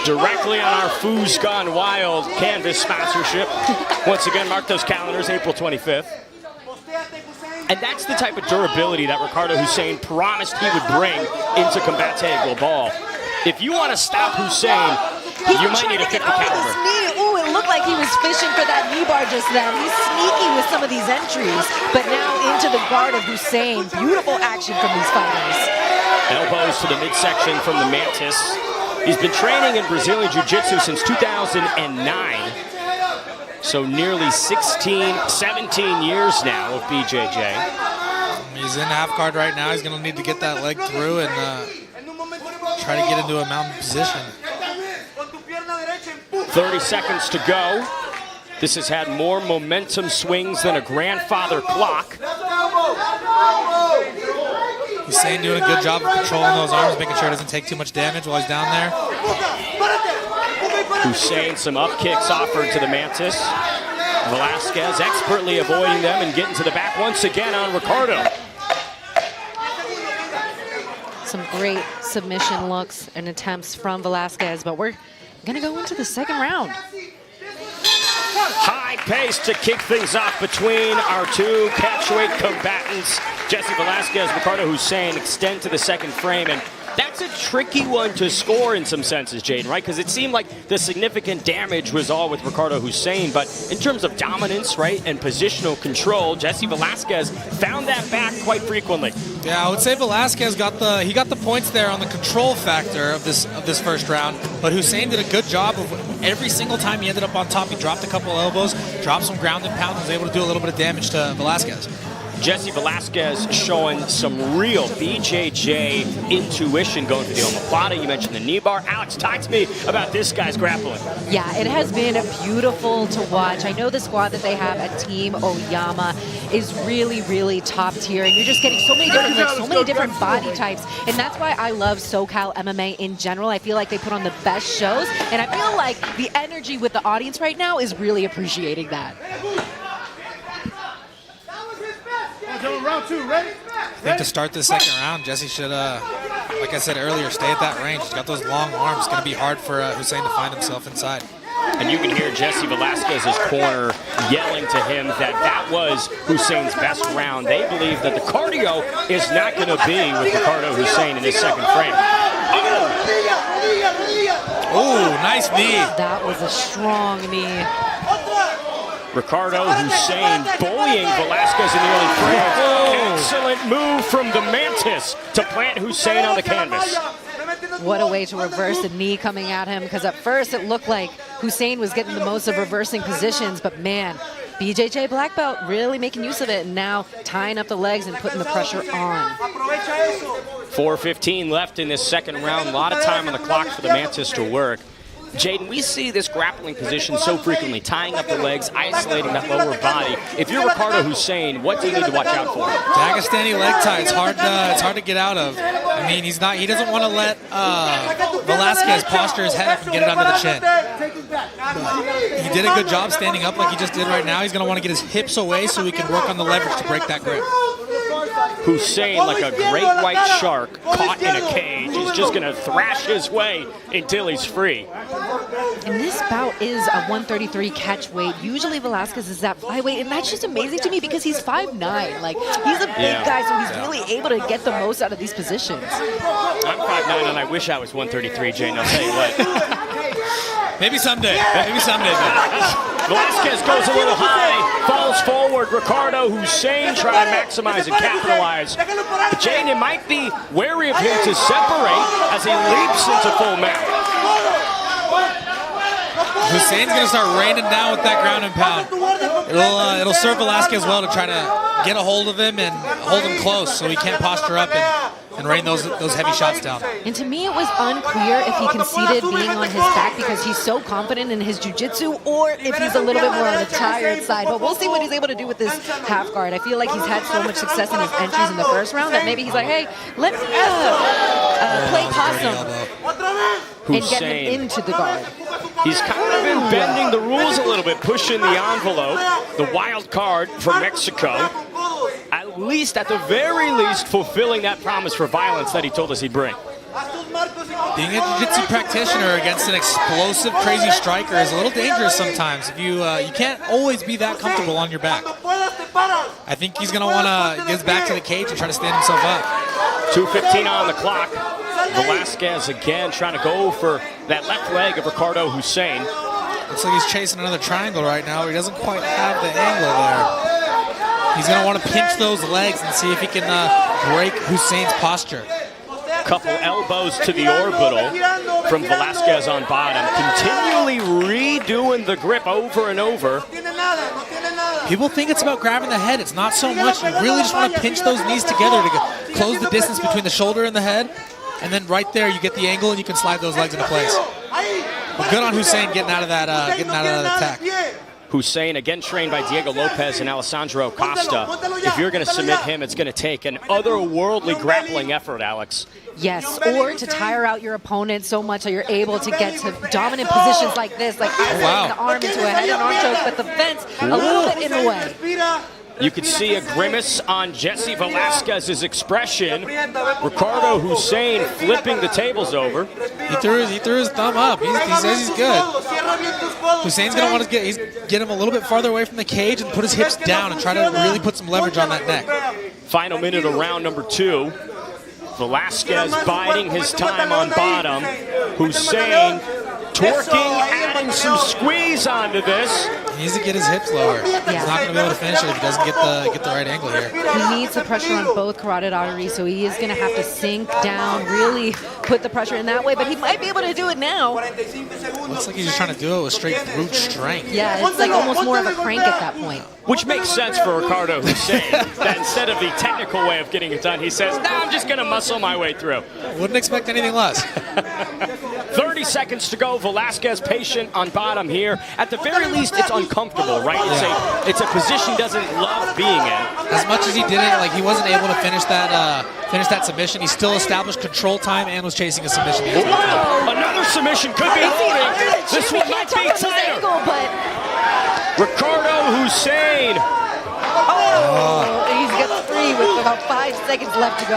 Directly on our Foos Gone Wild canvas sponsorship. Once again, mark those calendars, April 25th. And that's the type of durability that Ricardo Hussein promised he would bring into Combate Global. If you want to stop Hussein, you might need a 50 caliber. Ooh, it looked like he was fishing for that knee bar just then. He's sneaky with some of these entries, but now into the guard of Hussein. Beautiful action from these fighters. Elbows to the midsection from the Mantis. He's been training in Brazilian Jiu-Jitsu since 2009. So nearly 16, 17 years now of BJJ. He's in half guard right now. He's going to need to get that leg through and try to get into a mounted position. 30 seconds to go. This has had more momentum swings than a grandfather clock. Hussein doing a good job of controlling those arms, making sure he doesn't take too much damage while he's down there. Hussein, some up kicks offered to the Mantis. Velasquez expertly avoiding them and getting to the back once again on Ricardo. Some great submission looks and attempts from Velasquez, but we're going to go into the second round. High pace to kick things off between our two catchweight combatants. Jesse Velasquez, Ricardo Hussein extend to the second frame, and that's a tricky one to score in some senses, Jaden, right? Because it seemed like the significant damage was all with Ricardo Hussein, but in terms of dominance, right, and positional control, Jesse Velasquez found that back quite frequently. Yeah, I would say Velasquez got the points there on the control factor of this first round, but Hussein did a good job of every single time he ended up on top. He dropped a couple elbows, dropped some ground and pound, and was able to do a little bit of damage to Velasquez. Jesse Velasquez showing some real BJJ intuition going for the omoplata. You mentioned the knee bar. Alex, talk to me about this guy's grappling. Yeah, it has been beautiful to watch. I know the squad that they have at Team Oyama is really, really top tier, and you're just getting so many different looks, so many different body types, and that's why I love SoCal MMA in general. I feel like they put on the best shows, and I feel like the energy with the audience right now is really appreciating that. Round 2, ready? I think to start the second round, Jesse should, like I said earlier, stay at that range. He's got those long arms. It's going to be hard for Hussein to find himself inside. And you can hear Jesse Velasquez's corner yelling to him that was Hussein's best round. They believe that the cardio is not going to be with Ricardo Hussein in his second frame. Oh, nice knee. That was a strong knee. Ricardo Hussein bullying Velasquez in the early frame. Excellent move from the Mantis to plant Hussein on the canvas. What a way to reverse the knee coming at him, because at first it looked like Hussein was getting the most of reversing positions, but man, BJJ black belt really making use of it, and now tying up the legs and putting the pressure on. 4:15 left in this second round. A lot of time on the clock for the Mantis to work. Jaden, we see this grappling position so frequently, tying up the legs, isolating that lower body. If you're Ricardo Hussein, what do you need to watch out for? Dagestani leg tie. It's hard to get out of. I mean, he doesn't want to let Velasquez posture his head up and get it under the chin. But he did a good job standing up like he just did right now. He's going to want to get his hips away so he can work on the leverage to break that grip. Hussein, like a great white shark caught in a cage, is just going to thrash his way until he's free. And this bout is a 133 catch weight. Usually Velasquez is that flyweight, and that's just amazing to me because he's 5'9". Like, he's a big guy, so he's really able to get the most out of these positions. I'm 5'9", and I wish I was 133, Jane, I'll tell you what. Maybe someday. Maybe someday, man. Velasquez goes a little high, falls forward. Ricardo Hussein trying to maximize and capitalize. But Jane, it might be wary of him to separate as he leaps into full mount. Hussein's going to start raining down with that ground and pound. It'll serve Velasquez well to try to get a hold of him and hold him close so he can't posture up and rain those heavy shots down. And to me, it was unclear if he conceded being on his back because he's so confident in his jiu-jitsu, or if he's a little bit more on the tired side. But we'll see what he's able to do with this half guard. I feel like he's had so much success in his entries in the first round that maybe he's like, hey, let me play possum and get him into the guard. He's kind of been bending the rules a little bit, pushing the envelope, the wild card from Mexico. At least, at the very least, fulfilling that promise for violence that he told us he'd bring. Being a jiu-jitsu practitioner against an explosive, crazy striker is a little dangerous sometimes. If you can't always be that comfortable on your back. I think he's going to want to get his back to the cage and try to stand himself up. 2:15 on the clock. Velasquez again trying to go for that left leg of Ricardo Hussein. Looks like he's chasing another triangle right now. He doesn't quite have the angle there. He's going to want to pinch those legs and see if he can break Hussein's posture. Couple elbows to the orbital from Velasquez on bottom, continually redoing the grip over and over. People think it's about grabbing the head. It's not so much. You really just want to pinch those knees together to close the distance between the shoulder and the head. And then right there, you get the angle and you can slide those legs into place. But good on Hussein getting out of that attack. Hussein, again trained by Diego Lopez and Alessandro Costa. If you're going to submit him, it's going to take an otherworldly grappling effort, Alex. Yes, or to tire out your opponent so much that you're able to get to dominant positions like this, like isolating the arm into a head and arm choke, but the fence a little bit in the way. You could see a grimace on Jesse Velasquez's expression. Ricardo Hussein flipping the tables over. He threw his thumb up. He says he's good. Hussein's going to want to get him a little bit farther away from the cage and put his hips down and try to really put some leverage on that neck. Final minute of round number 2. Velasquez biding his time on bottom. Hussein torquing, adding some squeeze onto this. He needs to get his hips lower. He's not going to be able to finish it if he doesn't get the right angle here. He needs the pressure on both carotid arteries, so he is going to have to sink down, really put the pressure in that way, but he might be able to do it now. Looks like he's just trying to do it with straight brute strength. Yeah, it's like almost more of a crank at that point. Which makes sense for Ricardo Hussein, that instead of the technical way of getting it done, he says, nah, I'm just going to muscle my way through. Wouldn't expect anything less. 30 seconds to go. Velasquez patient on bottom here. At the very least, it's uncomfortable, right? It's a position he doesn't love being in. As much as he didn't, like he wasn't able to finish that submission, he still established control time and was chasing a submission. Another submission could be holding. This one might be tighter. Ricardo Hussein. He's got 3 with about 5 seconds left to go.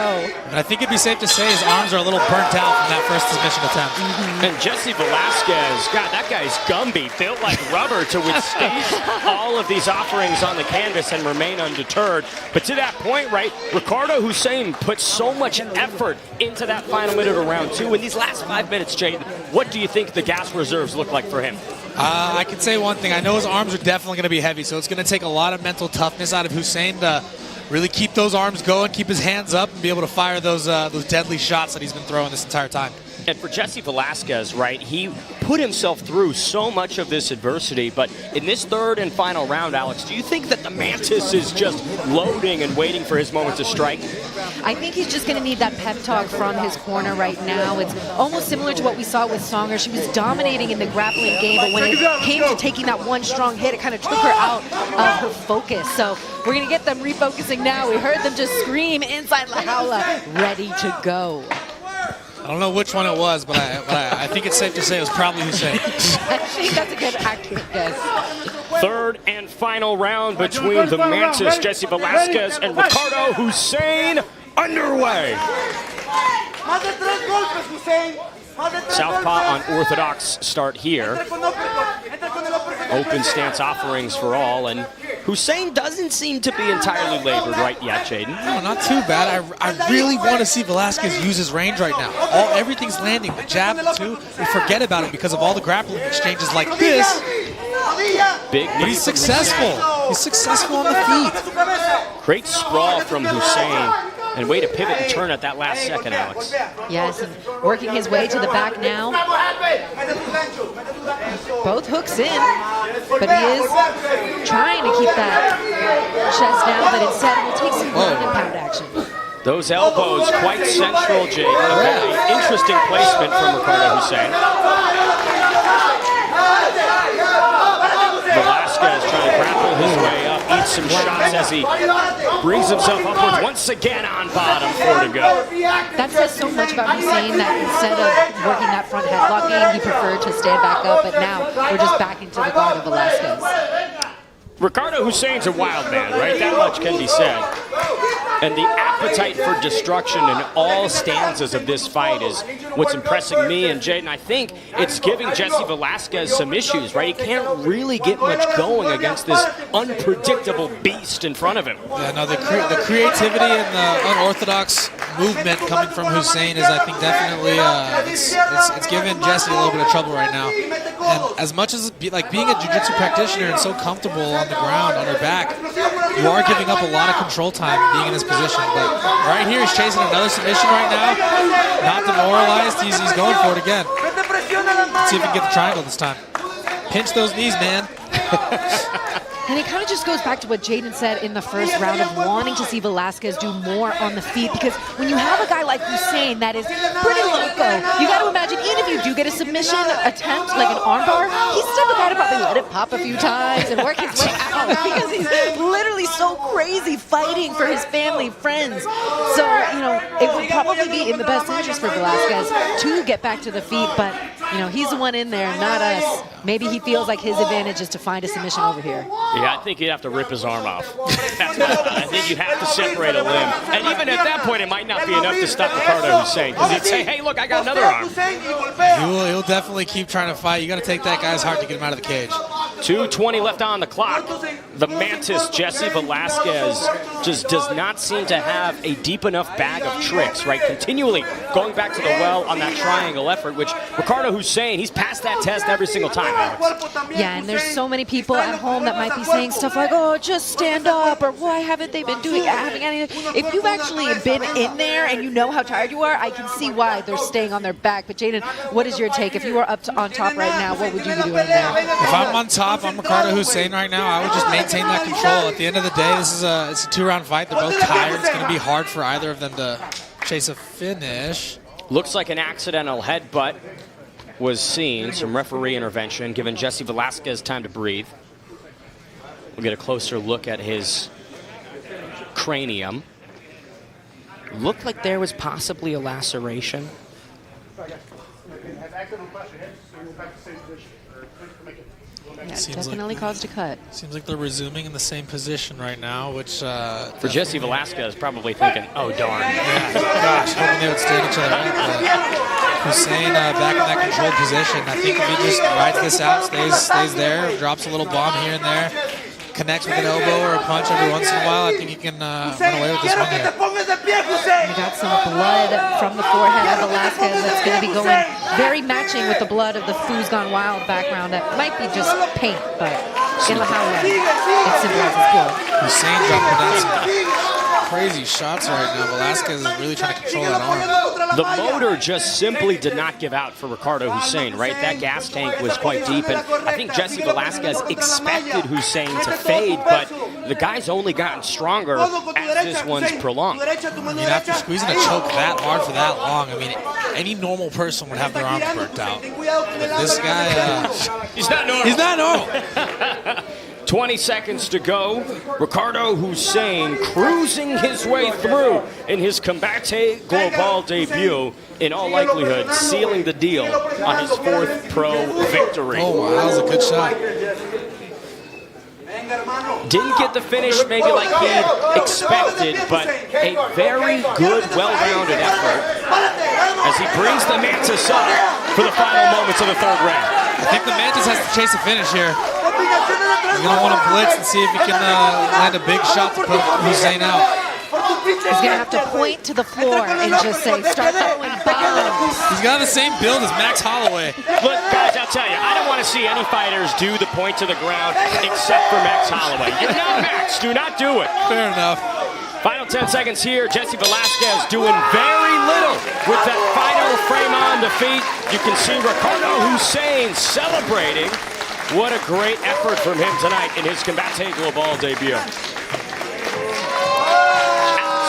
And I think it'd be safe to say his arms are a little burnt out from that first submission attempt. And Jesse Velasquez, God, that guy's Gumby, built like rubber to withstand all of these offerings on the canvas and remain undeterred. But to that point, right, Ricardo Hussein put so much effort into that final minute of round 2. In these last 5 minutes, Jade, what do you think the gas reserves look like for him? I can say one thing. I know his arms are definitely going to be heavy, so it's going to take a lot of mental toughness out of Hussein to really keep those arms going, keep his hands up, and be able to fire those deadly shots that he's been throwing this entire time. And for Jesse Velasquez, right, he put himself through so much of this adversity, but in this third and final round, Alex, do you think that the Mantis is just loading and waiting for his moment to strike? I think he's just going to need that pep talk from his corner right now. It's almost similar to what we saw with Songer. She was dominating in the grappling game, but when it came to taking that one strong hit, it kind of took her out of her focus. So we're going to get them refocusing now. We heard them just scream inside La Jaula, ready to go. I don't know which one it was, but I think it's safe to say it was probably Hussein. I think that's a good accurate guess. Third and final round between the Mantis, Jesse Velasquez, and Ricardo Hussein underway. Southpaw unorthodox start here. Open stance offerings for all, and Hussein doesn't seem to be entirely labored right yet, Jaden. No, not too bad. I really want to see Velasquez use his range right now. Everything's landing. The jab, too, we forget about it because of all the grappling exchanges like this. Big, but he's successful. He's successful on the feet. Great sprawl from Hussein. And way to pivot and turn at that last second, Alex. Yes, and working his way to the back now. Both hooks in, but he is trying to keep that chest down, but instead will take some ground and pound action. Those elbows quite central, Jake. A very interesting placement from Ricardo Hussein. Velasquez trying to grapple his way up, eat some shots as he brings himself upwards once again on bottom, 4 to go. That says so much about Hussein that instead of working that front headlock game, he preferred to stand back up, but now we're just back into the guard of Velasquez. Ricardo Hussein's a wild man, right? That much can be said. And the appetite for destruction in all stanzas of this fight is what's impressing me and Jaden. I think it's giving Jesse Velasquez some issues, right? He can't really get much going against this unpredictable beast in front of him. Yeah, no, the creativity and the unorthodox movement coming from Hussein is, I think, definitely it's giving Jesse a little bit of trouble right now. And as much as being a jiu-jitsu practitioner and so comfortable on the ground, on her back, you are giving up a lot of control time being in this position. But right here, he's chasing another submission right now. Not demoralized. He's going for it again. Let's see if he can get the triangle this time. Pinch those knees, man. And it kind of just goes back to what Jaden said in the first round of wanting to see Velasquez do more on the feet, because when you have a guy like Hussein that is pretty loco, you got to imagine even if you do get a submission attempt, like an armbar, he's still the guy to probably let it pop a few times and work his way out because he's literally so crazy fighting for his family, friends. So, it would probably be in the best interest for Velasquez to get back to the feet, but, he's the one in there, not us. Maybe he feels like his advantage is to find a submission over here. Yeah, I think you'd have to rip his arm off. That's my thought. I think you'd have to separate a limb. And even at that point, it might not be enough to stop Ricardo Hussein, because he'd say, hey, look, I got another arm. He'll definitely keep trying to fight. You got to take that guy's heart to get him out of the cage. 2:20 left on the clock. The Mantis, Jesse Velasquez, just does not seem to have a deep enough bag of tricks, right? Continually going back to the well on that triangle effort, which Ricardo Hussein, he's passed that test every single time, Alex. Yeah, and there's so many people at home that might be saying stuff like, oh, just stand up, or why haven't they been having anything? If you've actually been in there and you know how tired you are, I can see why they're staying on their back. But Jaden, what is your take? If you were on top right now, what would you be doing there? If I'm on top, I'm Ricardo Hussein right now, I would just maintain that control. At the end of the day, it's a 2-round fight. They're both tired. It's going to be hard for either of them to chase a finish. Looks like an accidental headbutt was seen. Some referee intervention, giving Jesse Velasquez time to breathe. We'll get a closer look at his cranium. Looked like there was possibly a laceration. Yeah, definitely caused a cut. Seems like they're resuming in the same position right now, which... for Jesse Velasquez, probably thinking, oh, darn. Yeah, gosh, hoping they would stand each other up. But Hussein back in that controlled position. I think if he just rides this out, stays there, drops a little bomb here and there, connects with an elbow or a punch every once in a while, I think he can run away with this one here. We got some blood from the forehead of Velasquez that's going to be going very matching with the blood of the Foo's Gone Wild background. That might be just paint, but in La Jaula, it symbolizes blood. Hussein dropped crazy shots right now. Velasquez is really trying to control that arm. The motor just simply did not give out for Ricardo Hussein, right? That gas tank was quite deep, and I think Jesse Velasquez expected Hussein to fade, but the guy's only gotten stronger as this one's prolonged. I mean, after squeezing a choke that hard for that long, I mean, any normal person would have their arms burnt out. But this guy, he's not normal. He's not normal. 20 seconds to go. Ricardo Hussein cruising his way through in his Combate Global debut, in all likelihood sealing the deal on his 4th pro victory. Oh, wow, that was a good shot. Didn't get the finish maybe like he expected, but a very good, well-rounded effort as he brings the Mantis up for the final moments of the 3rd round. I think the Mantis has to chase a finish here. He's going to want to blitz and see if he can land a big shot to put Hussein out. He's going to have to point to the floor and just say, start throwing bombs. He's got the same build as Max Holloway. Look, guys, I'll tell you, I don't want to see any fighters do the point to the ground except for Max Holloway. You know, Max, do not do it. Fair enough. Final 10 seconds here. Jesse Velasquez doing very little with that final frame on defeat. You can see Ricardo Hussein celebrating. What a great effort from him tonight in his Combate Global debut.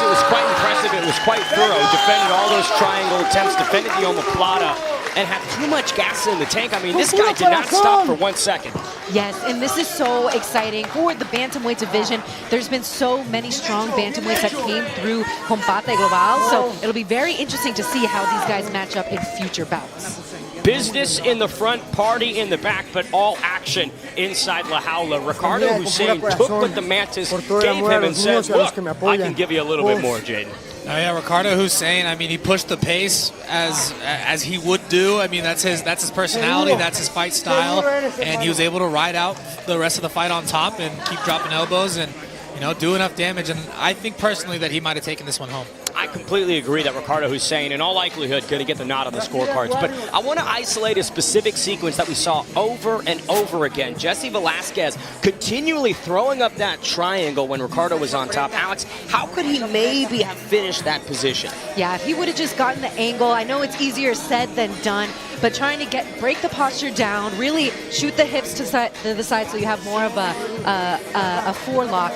It was quite impressive. It was quite thorough. Defended all those triangle attempts, defended the omoplata, and had too much gas in the tank. I mean, this guy did not stop for 1 second. Yes, and this is so exciting for the bantamweight division. There's been so many strong bantamweights that came through Combate Global, so it'll be very interesting to see how these guys match up in future bouts. Business in the front, party in the back, but all action inside La Jaula. Ricardo Hussein took what the Mantis gave him and said, look, I can give you a little bit more, Jaden. Oh yeah, Ricardo Hussein, I mean, he pushed the pace as he would do. I mean, that's his personality, that's his fight style, and he was able to ride out the rest of the fight on top and keep dropping elbows and, you know, do enough damage. And I think personally that he might have taken this one home. I completely agree that Ricardo Hussein, in all likelihood, going to get the nod on the scorecards. But I want to isolate a specific sequence that we saw over and over again. Jesse Velasquez continually throwing up that triangle when Ricardo was on top. Alex, how could he maybe have finished that position? Yeah, if he would have just gotten the angle, I know it's easier said than done, but trying to break the posture down, really shoot the hips to the side so you have more of a forelock.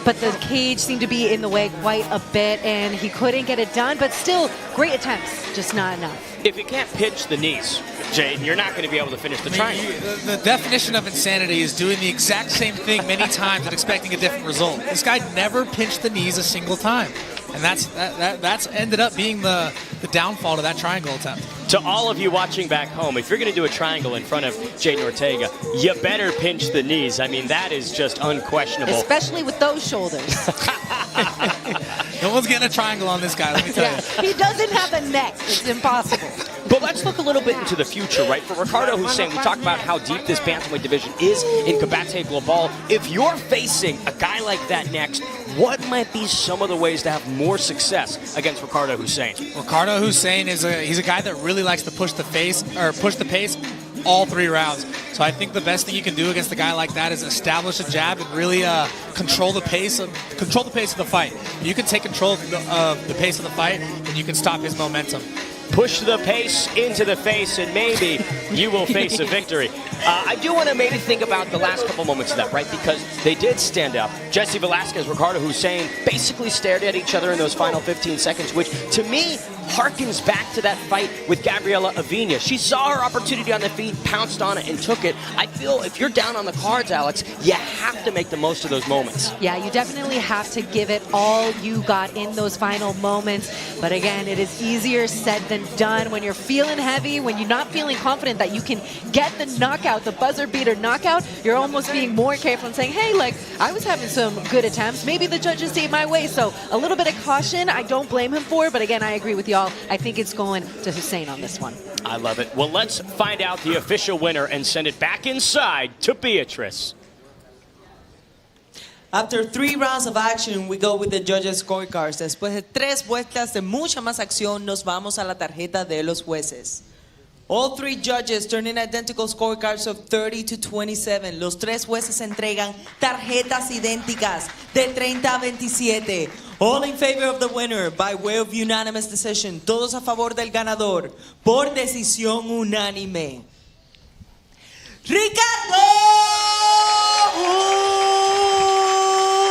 But the cage seemed to be in the way quite a bit, and he couldn't get it done, but still, great attempts, just not enough. If you can't pitch the knees, Jaden, you're not going to be able to finish the triangle. The definition of insanity is doing the exact same thing many times and expecting a different result. This guy never pinched the knees a single time. And that's ended up being the downfall to that triangle attempt. To all of you watching back home, if you're going to do a triangle in front of Jaden Ortega, you better pinch the knees. I mean, that is just unquestionable. Especially with those shoulders. No one's getting a triangle on this guy, let me tell you. He doesn't have a neck. It's impossible. But let's look a little bit into the future, right? For Ricardo Hussein, we talked about how deep this bantamweight division is in Combate Global. If you're facing a guy like that next, what might be some of the ways to have more success against Ricardo Hussein? Ricardo Hussein he's a guy that really likes to push the pace all 3 rounds. So I think the best thing you can do against a guy like that is establish a jab and really control the pace of the fight. You can take control of the pace of the fight, and you can stop his momentum. Push the pace into the face, and maybe you will face a victory. I do want to maybe think about the last couple moments of that, right? Because they did stand up. Jesse Velasquez, Ricardo Hussein basically stared at each other in those final 15 seconds, which to me harkens back to that fight with Gabriela Aviña. She saw her opportunity on the feet, pounced on it, and took it. I feel if you're down on the cards, Alex, you have to make the most of those moments. Yeah, you definitely have to give it all you got in those final moments. But again, it is easier said than done when you're feeling heavy, when you're not feeling confident that you can get the knockout, the buzzer beater knockout. You're almost being more careful and saying, hey, like, I was having some good attempts. Maybe the judges see it my way. So a little bit of caution, I don't blame him for. But again, I agree with y'all. I think it's going to Hussein on this one. I love it. Well, let's find out the official winner and send it back inside to Beatrice. After 3 rounds of action, we go with the judges' scorecards. Después de 3 vueltas de mucha más acción, nos vamos a la tarjeta de los jueces. All three judges turn in identical scorecards of 30 to 27. Los tres jueces entregan tarjetas idénticas de 30 a 27. All in favor of the winner by way of unanimous decision. Todos a favor del ganador por decisión unánime. Ricardo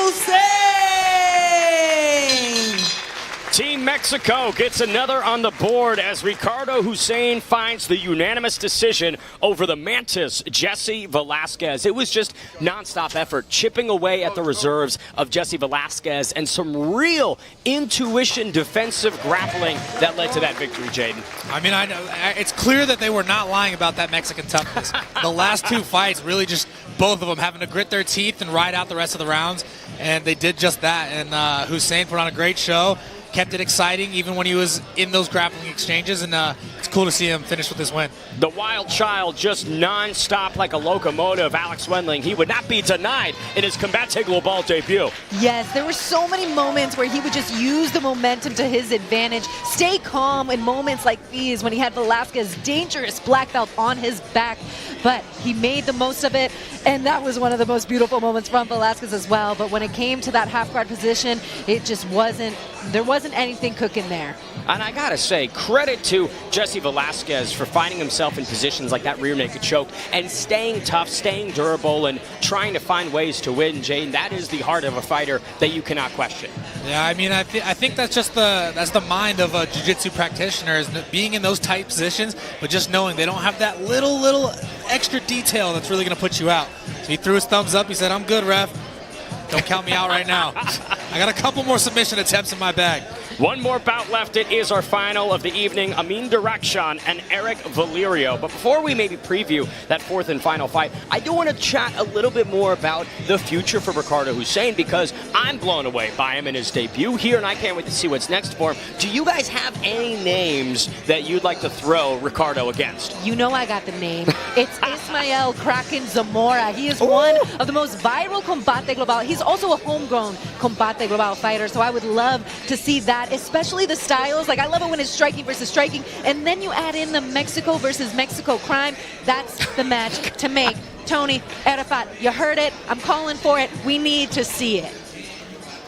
Hussein. Team Mexico gets another on the board as Ricardo Hussein finds the unanimous decision over the Mantis, Gianni Vazquez. It was just nonstop effort, chipping away at the reserves of Gianni Vazquez and some real intuition defensive grappling that led to that victory, Jaden. I mean, I know it's clear that they were not lying about that Mexican toughness. The last two fights, really just both of them having to grit their teeth and ride out the rest of the rounds, and they did just that. And Hussein put on a great show. Kept it exciting even when he was in those grappling exchanges, and it's cool to see him finish with this win. The wild child just non-stop like a locomotive, Alex Wendling. He would not be denied in his Combate Global debut. Yes, there were so many moments where he would just use the momentum to his advantage, stay calm in moments like these when he had Velasquez, dangerous black belt on his back, but he made the most of it, and that was one of the most beautiful moments from Velasquez as well. But when it came to that half guard position, it just there wasn't anything cooking there. And I gotta say, credit to Gianni Vazquez for finding himself in positions like that rear naked choke and staying tough, staying durable, and trying to find ways to win, Jane. That is the heart of a fighter that you cannot question. Yeah, I mean, I think that's just the mind of a jiu-jitsu practitioner, is being in those tight positions, but just knowing they don't have that little extra detail that's really going to put you out. So he threw his thumbs up. He said, "I'm good, ref. Don't count me out right now. I got a couple more submission attempts in my bag." One more bout left. It is our final of the evening. Amin Derakshan and Erik Valerio. But before we maybe preview that fourth and final fight, I do want to chat a little bit more about the future for Ricardo Hussein, because I'm blown away by him in his debut here, and I can't wait to see what's next for him. Do you guys have any names that you'd like to throw Ricardo against? You know I got the name. It's Ismael Kraken Zamora. He is one of the most viral Combate Global. He's also a homegrown Combate Global fighter, so I would love to see that, especially the styles. Like, I love it when it's striking versus striking, and then you add in the Mexico versus Mexico crime. That's the match to make. Tony, Arafat, you heard it. I'm calling for it. We need to see it.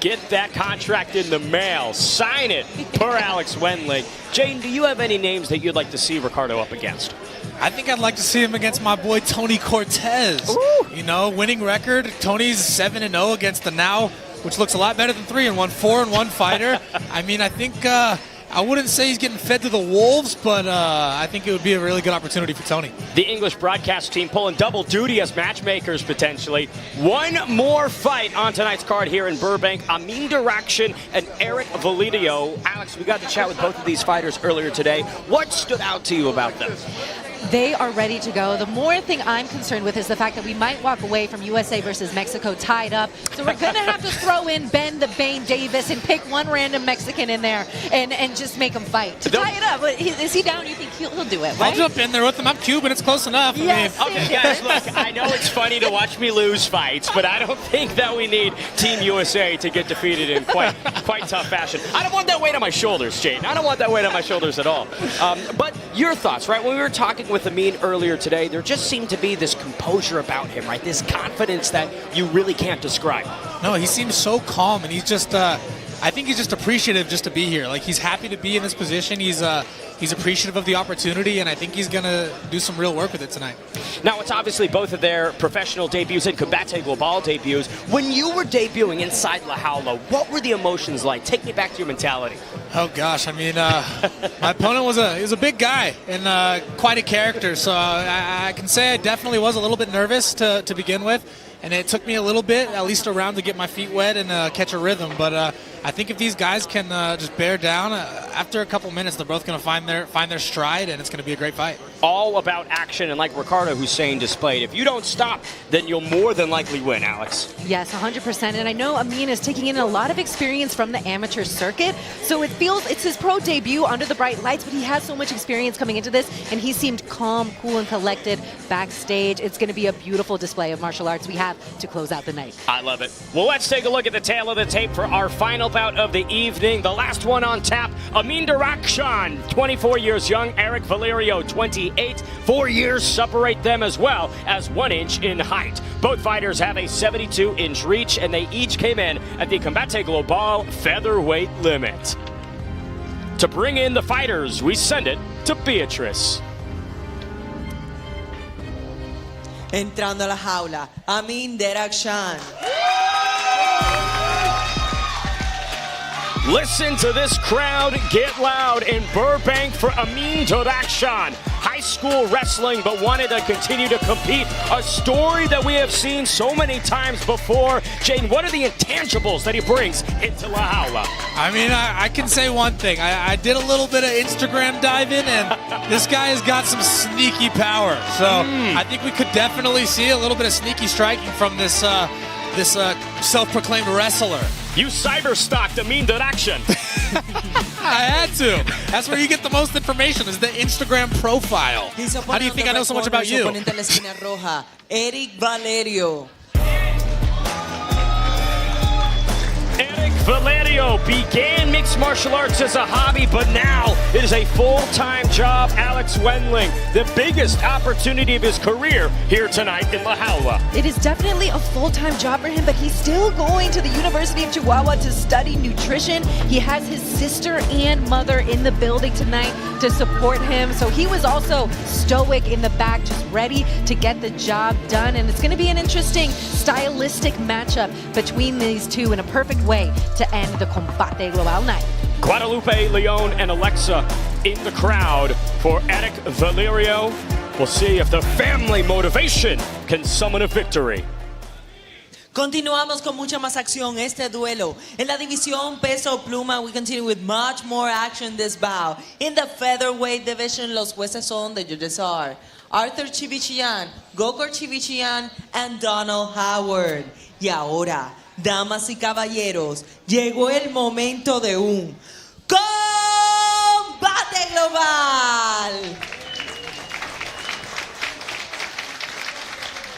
Get that contract in the mail. Sign it. Per Alex Wendling. Jane, do you have any names that you'd like to see Ricardo up against? I think I'd like to see him against my boy Tony Cortez. Ooh. You know, winning record. Tony's 7-0 against the now, which looks a lot better than 3-1, 4-1 fighter. I mean, I think I wouldn't say he's getting fed to the wolves, but I think it would be a really good opportunity for Tony. The English broadcast team pulling double duty as matchmakers potentially. One more fight on tonight's card here in Burbank. Amin Derakshan and Erik Valerio. Alex, we got to chat with both of these fighters earlier today. What stood out to you about them? They are ready to go. The more thing I'm concerned with is the fact that we might walk away from USA versus Mexico tied up. So we're going to have to throw in Ben the Bane Davis and pick one random Mexican in there and just make him fight. To tie it up. Is he down? You think he'll do it, right? I'll jump in there with him. I'm Cuban. It's close enough. Yes, I mean, Okay, guys, look, I know it's funny to watch me lose fights, but I don't think that we need Team USA to get defeated in quite tough fashion. I don't want that weight on my shoulders, Jaden. I don't want that weight on my shoulders at all. But your thoughts, right? When we were talking with Amin earlier today, there just seemed to be this composure about him, right? This confidence that you really can't describe. No, he seems so calm, and he's just, I think he's just appreciative just to be here. Like, he's happy to be in this position. He's appreciative of the opportunity, and I think he's going to do some real work with it tonight. Now, it's obviously both of their professional debuts and Combate Global debuts. When you were debuting inside La Jaula, what were the emotions like? Take me back to your mentality. Oh gosh, I mean, my opponent was a big guy and quite a character, so I can say I definitely was a little bit nervous to begin with, and it took me a little bit, at least a round, to get my feet wet and catch a rhythm. But I think if these guys can just bear down, after a couple minutes, they're both going to find their stride, and it's going to be a great fight. All about action, and like Ricardo Hussein displayed, if you don't stop, then you'll more than likely win, Alex. Yes, 100%. And I know Amin is taking in a lot of experience from the amateur circuit, so it feels it's his pro debut under the bright lights, but he has so much experience coming into this, and he seemed calm, cool, and collected backstage. It's going to be a beautiful display of martial arts. We have have to close out the night. I love it. Well, let's take a look at the tail of the tape for our final bout of the evening. The last one on tap, Amin Derakshan, 24 years young, Erik Valerio, 28. 4 years separate them as well as 1 inch in height. Both fighters have a 72-inch reach, and they each came in at the Combate Global featherweight limit. To bring in the fighters, we send it to Beatrice. Entrando a la jaula, Amin Derakshan. Listen to this crowd get loud in Burbank for Amin Derakshan. High school wrestling, but wanted to continue to compete. A story that we have seen so many times before. Jane, what are the intangibles that he brings into La Jaula? I mean, I can say one thing. I did a little bit of Instagram diving, and this guy has got some sneaky power. So I think we could definitely see a little bit of sneaky striking from this self-proclaimed wrestler. You cyber-stalked Amin Derakshan. I had to. That's where you get the most information, is the Instagram profile. How do you think I know so much about you? Erik Valerio. Erik Valerio began mixed martial arts as a hobby, but now it is a full-time job. Alex Wendling, the biggest opportunity of his career here tonight in La Jaula. It is definitely a full-time job for him, but he's still going to the University of Chihuahua to study nutrition. He has his sister and mother in the building tonight to support him. So he was also stoic in the back, just ready to get the job done. And it's going to be an interesting stylistic matchup between these two in a perfect way to end the Combate Global night. Guadalupe, Leon, and Alexa in the crowd for Erik Valerio. We'll see if the family motivation can summon a victory. Continuamos con mucha más acción este duelo. En la división peso pluma, we continue with much more action this bout. In the featherweight division, los jueces son the judges are Arthur Chivichian, Gokor Chivichian, and Donald Howard. Y ahora, damas y caballeros, llegó el momento de un combate global.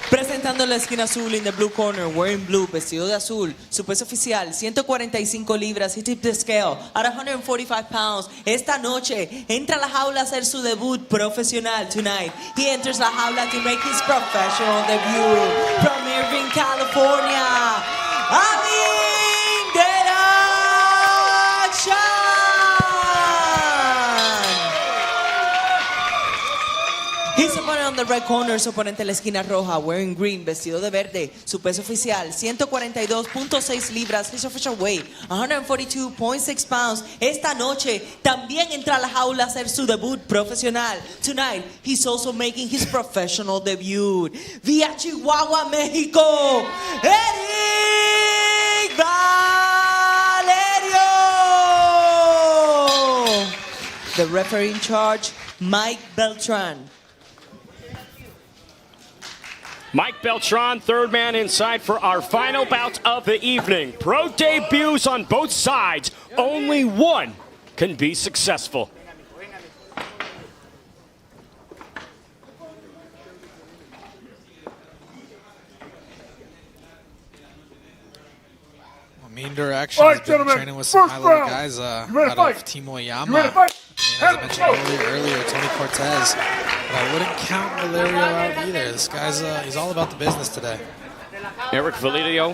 Presentando la esquina azul, in the blue corner, wearing blue, vestido de azul, su peso oficial, 145 libras, he tipped the scale at 145 pounds. Esta noche entra a la jaula a hacer su debut profesional. Tonight, he enters la jaula to make his professional debut. From Irvine, California, Amin Derakshan. His opponent on the red corner, su oponente en la esquina roja, wearing green, vestido de verde, su peso oficial, 142.6 libras, his official weight, 142.6 pounds. Esta noche también entra a la jaula a hacer su debut profesional. Tonight, he's also making his professional debut. Via Chihuahua, México, Erik Valerio. The referee in charge, Mike Beltran. Mike Beltran, third man inside for our final bout of the evening. Pro debuts on both sides. Only one can be successful. Amin Derakshan has been training with some high-level guys out of Team Oyama. As I mentioned earlier, Tony Cortez. But I wouldn't count Valerio out either. This guy's he's all about the business today. Erik Valerio,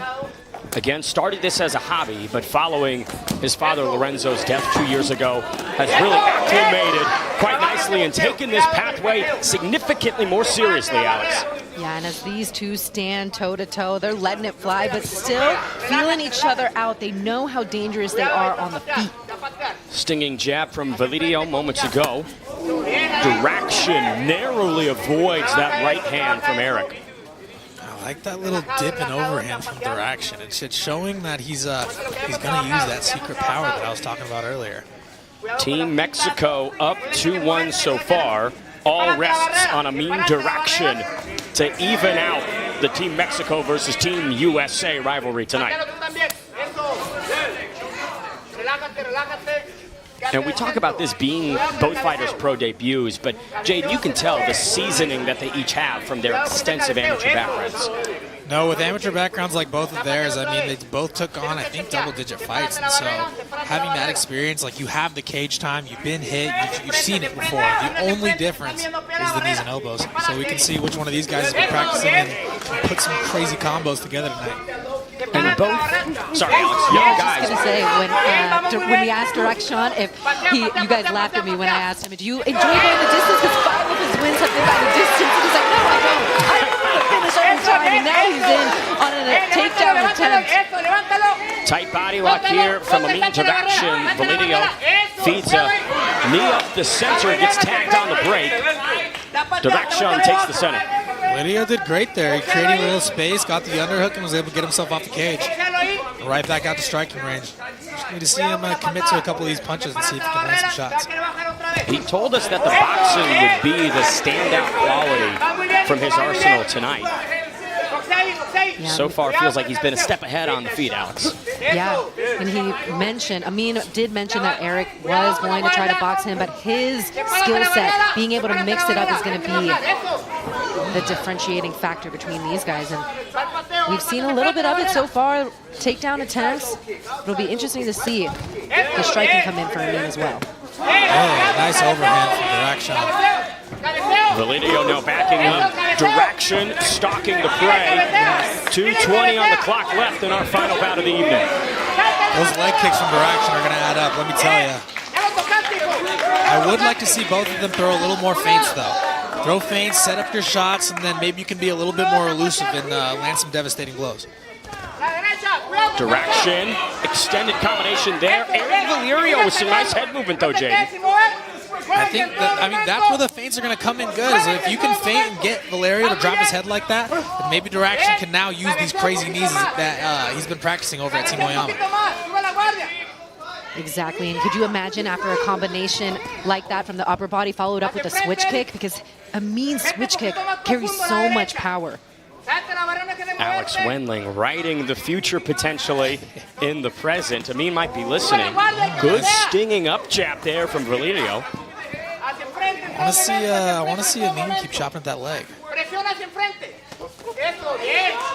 again, started this as a hobby, but following his father Lorenzo's death 2 years ago, has really acclimated quite nicely and taken this pathway significantly more seriously, Alex. Yeah, and as these two stand toe-to-toe, they're letting it fly, but still feeling each other out. They know how dangerous they are on the feet. Stinging jab from Valerio moments ago. Derakshan narrowly avoids that right hand from Erik. I like that little dip and overhand from Derakshan. It's showing that he's going to use that secret power that I was talking about earlier. Team Mexico up 2-1 so far. All rests on Amin Derakshan to even out the Team Mexico versus Team USA rivalry tonight. And we talk about this being both fighters' pro debuts, but Jade, you can tell the seasoning that they each have from their extensive amateur backgrounds. No, with amateur backgrounds like both of theirs, I mean, they both took on, I think, double-digit fights. And so having that experience, like you have the cage time, you've been hit, you've seen it before. The only difference is the knees and elbows. So we can see which one of these guys has been practicing and put some crazy combos together tonight. And both, sorry, Alex, young guys. I was just going to say, when we asked Derakshan if you guys laughed at me when I asked him, do you enjoy going the distance? Because 5 of his wins have been by the distance. And he's like, no, I don't. I want to finish every time. And now he's in on a takedown attempt. Tight body lock here from Amin Derakshan. Valerio feeds a knee up the center, gets tagged on the break. Derakshan takes the center. Valerio did great there. He created a little space, got the underhook, and was able to get himself off the cage. Right back out to striking range. Just need to see him commit to a couple of these punches and see if he can land some shots. He told us that the boxing would be the standout quality from his arsenal tonight. Yeah. So far, feels like he's been a step ahead on the feet, Alex. Yeah, and he mentioned, Amin did mention that Erik was going to try to box him, but his skill set, being able to mix it up, is going to be the differentiating factor between these guys. And we've seen a little bit of it so far, takedown attempts. It'll be interesting to see the striking come in for Amin as well. Oh, nice overhand from Derakshan. Valerio now backing up. Derakshan stalking the prey. 2:20 on the clock left in our final bout of the evening. Those leg kicks from Derakshan are going to add up, let me tell you. I would like to see both of them throw a little more feints, though. Throw feints, set up your shots, and then maybe you can be a little bit more elusive and land some devastating blows. Derakshan, extended combination there. Erik Valerio with some nice head movement, though, Jaden. I think that's where the feints are going to come in good. Is if you can feint and get Valerio to drop his head like that, then maybe Derakshan can now use these crazy knees that he's been practicing over at Team Oyama. Exactly, and could you imagine after a combination like that from the upper body followed up with a switch kick? Because Amin's switch kick carries so much power. Alex Wendling writing the future potentially in the present. Amin might be listening. Good stinging up jab there from Valerio. I want to see Amin keep chopping at that leg.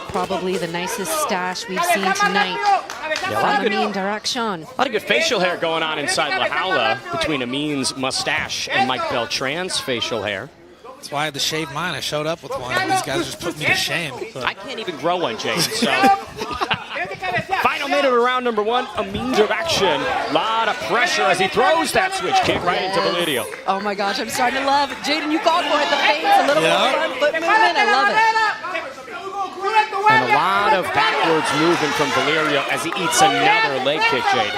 Probably the nicest stash we've seen tonight from Amin Derakshan. A lot of good facial hair going on inside La Jaula between Amin's mustache and Mike Beltran's facial hair. That's why I had to shave mine. I showed up with one, and these guys just put me to shame. So. I can't even grow one, James. So. Final minute of round number 1, Amin Derakshan. A lot of pressure as he throws that switch kick right into Valerio. Oh my gosh, I'm starting to love it. Jaden, you called for it, the feints, a little more front foot movement. I love it. And a lot of backwards movement from Valerio as he eats another leg kick, Jaden.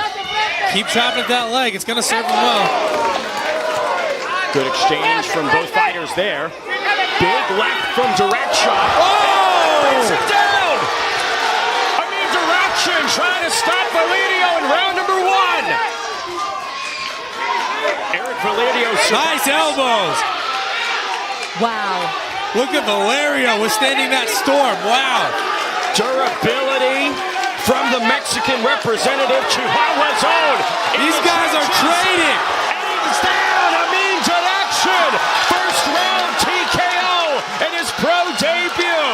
Keep chopping at that leg. It's going to serve him well. Good exchange from both fighters there. Big left from Derakshan. Oh! Brings him down! Amin Derakshan trying to stop Valerio in round number 1. Erik Valerio. Nice elbows. Wow. Look at Valerio withstanding that storm. Wow. Durability from the Mexican representative, Chihuahua's own. These guys are trading. And he's down. Amin Derakshan. First round TKO in his pro debut.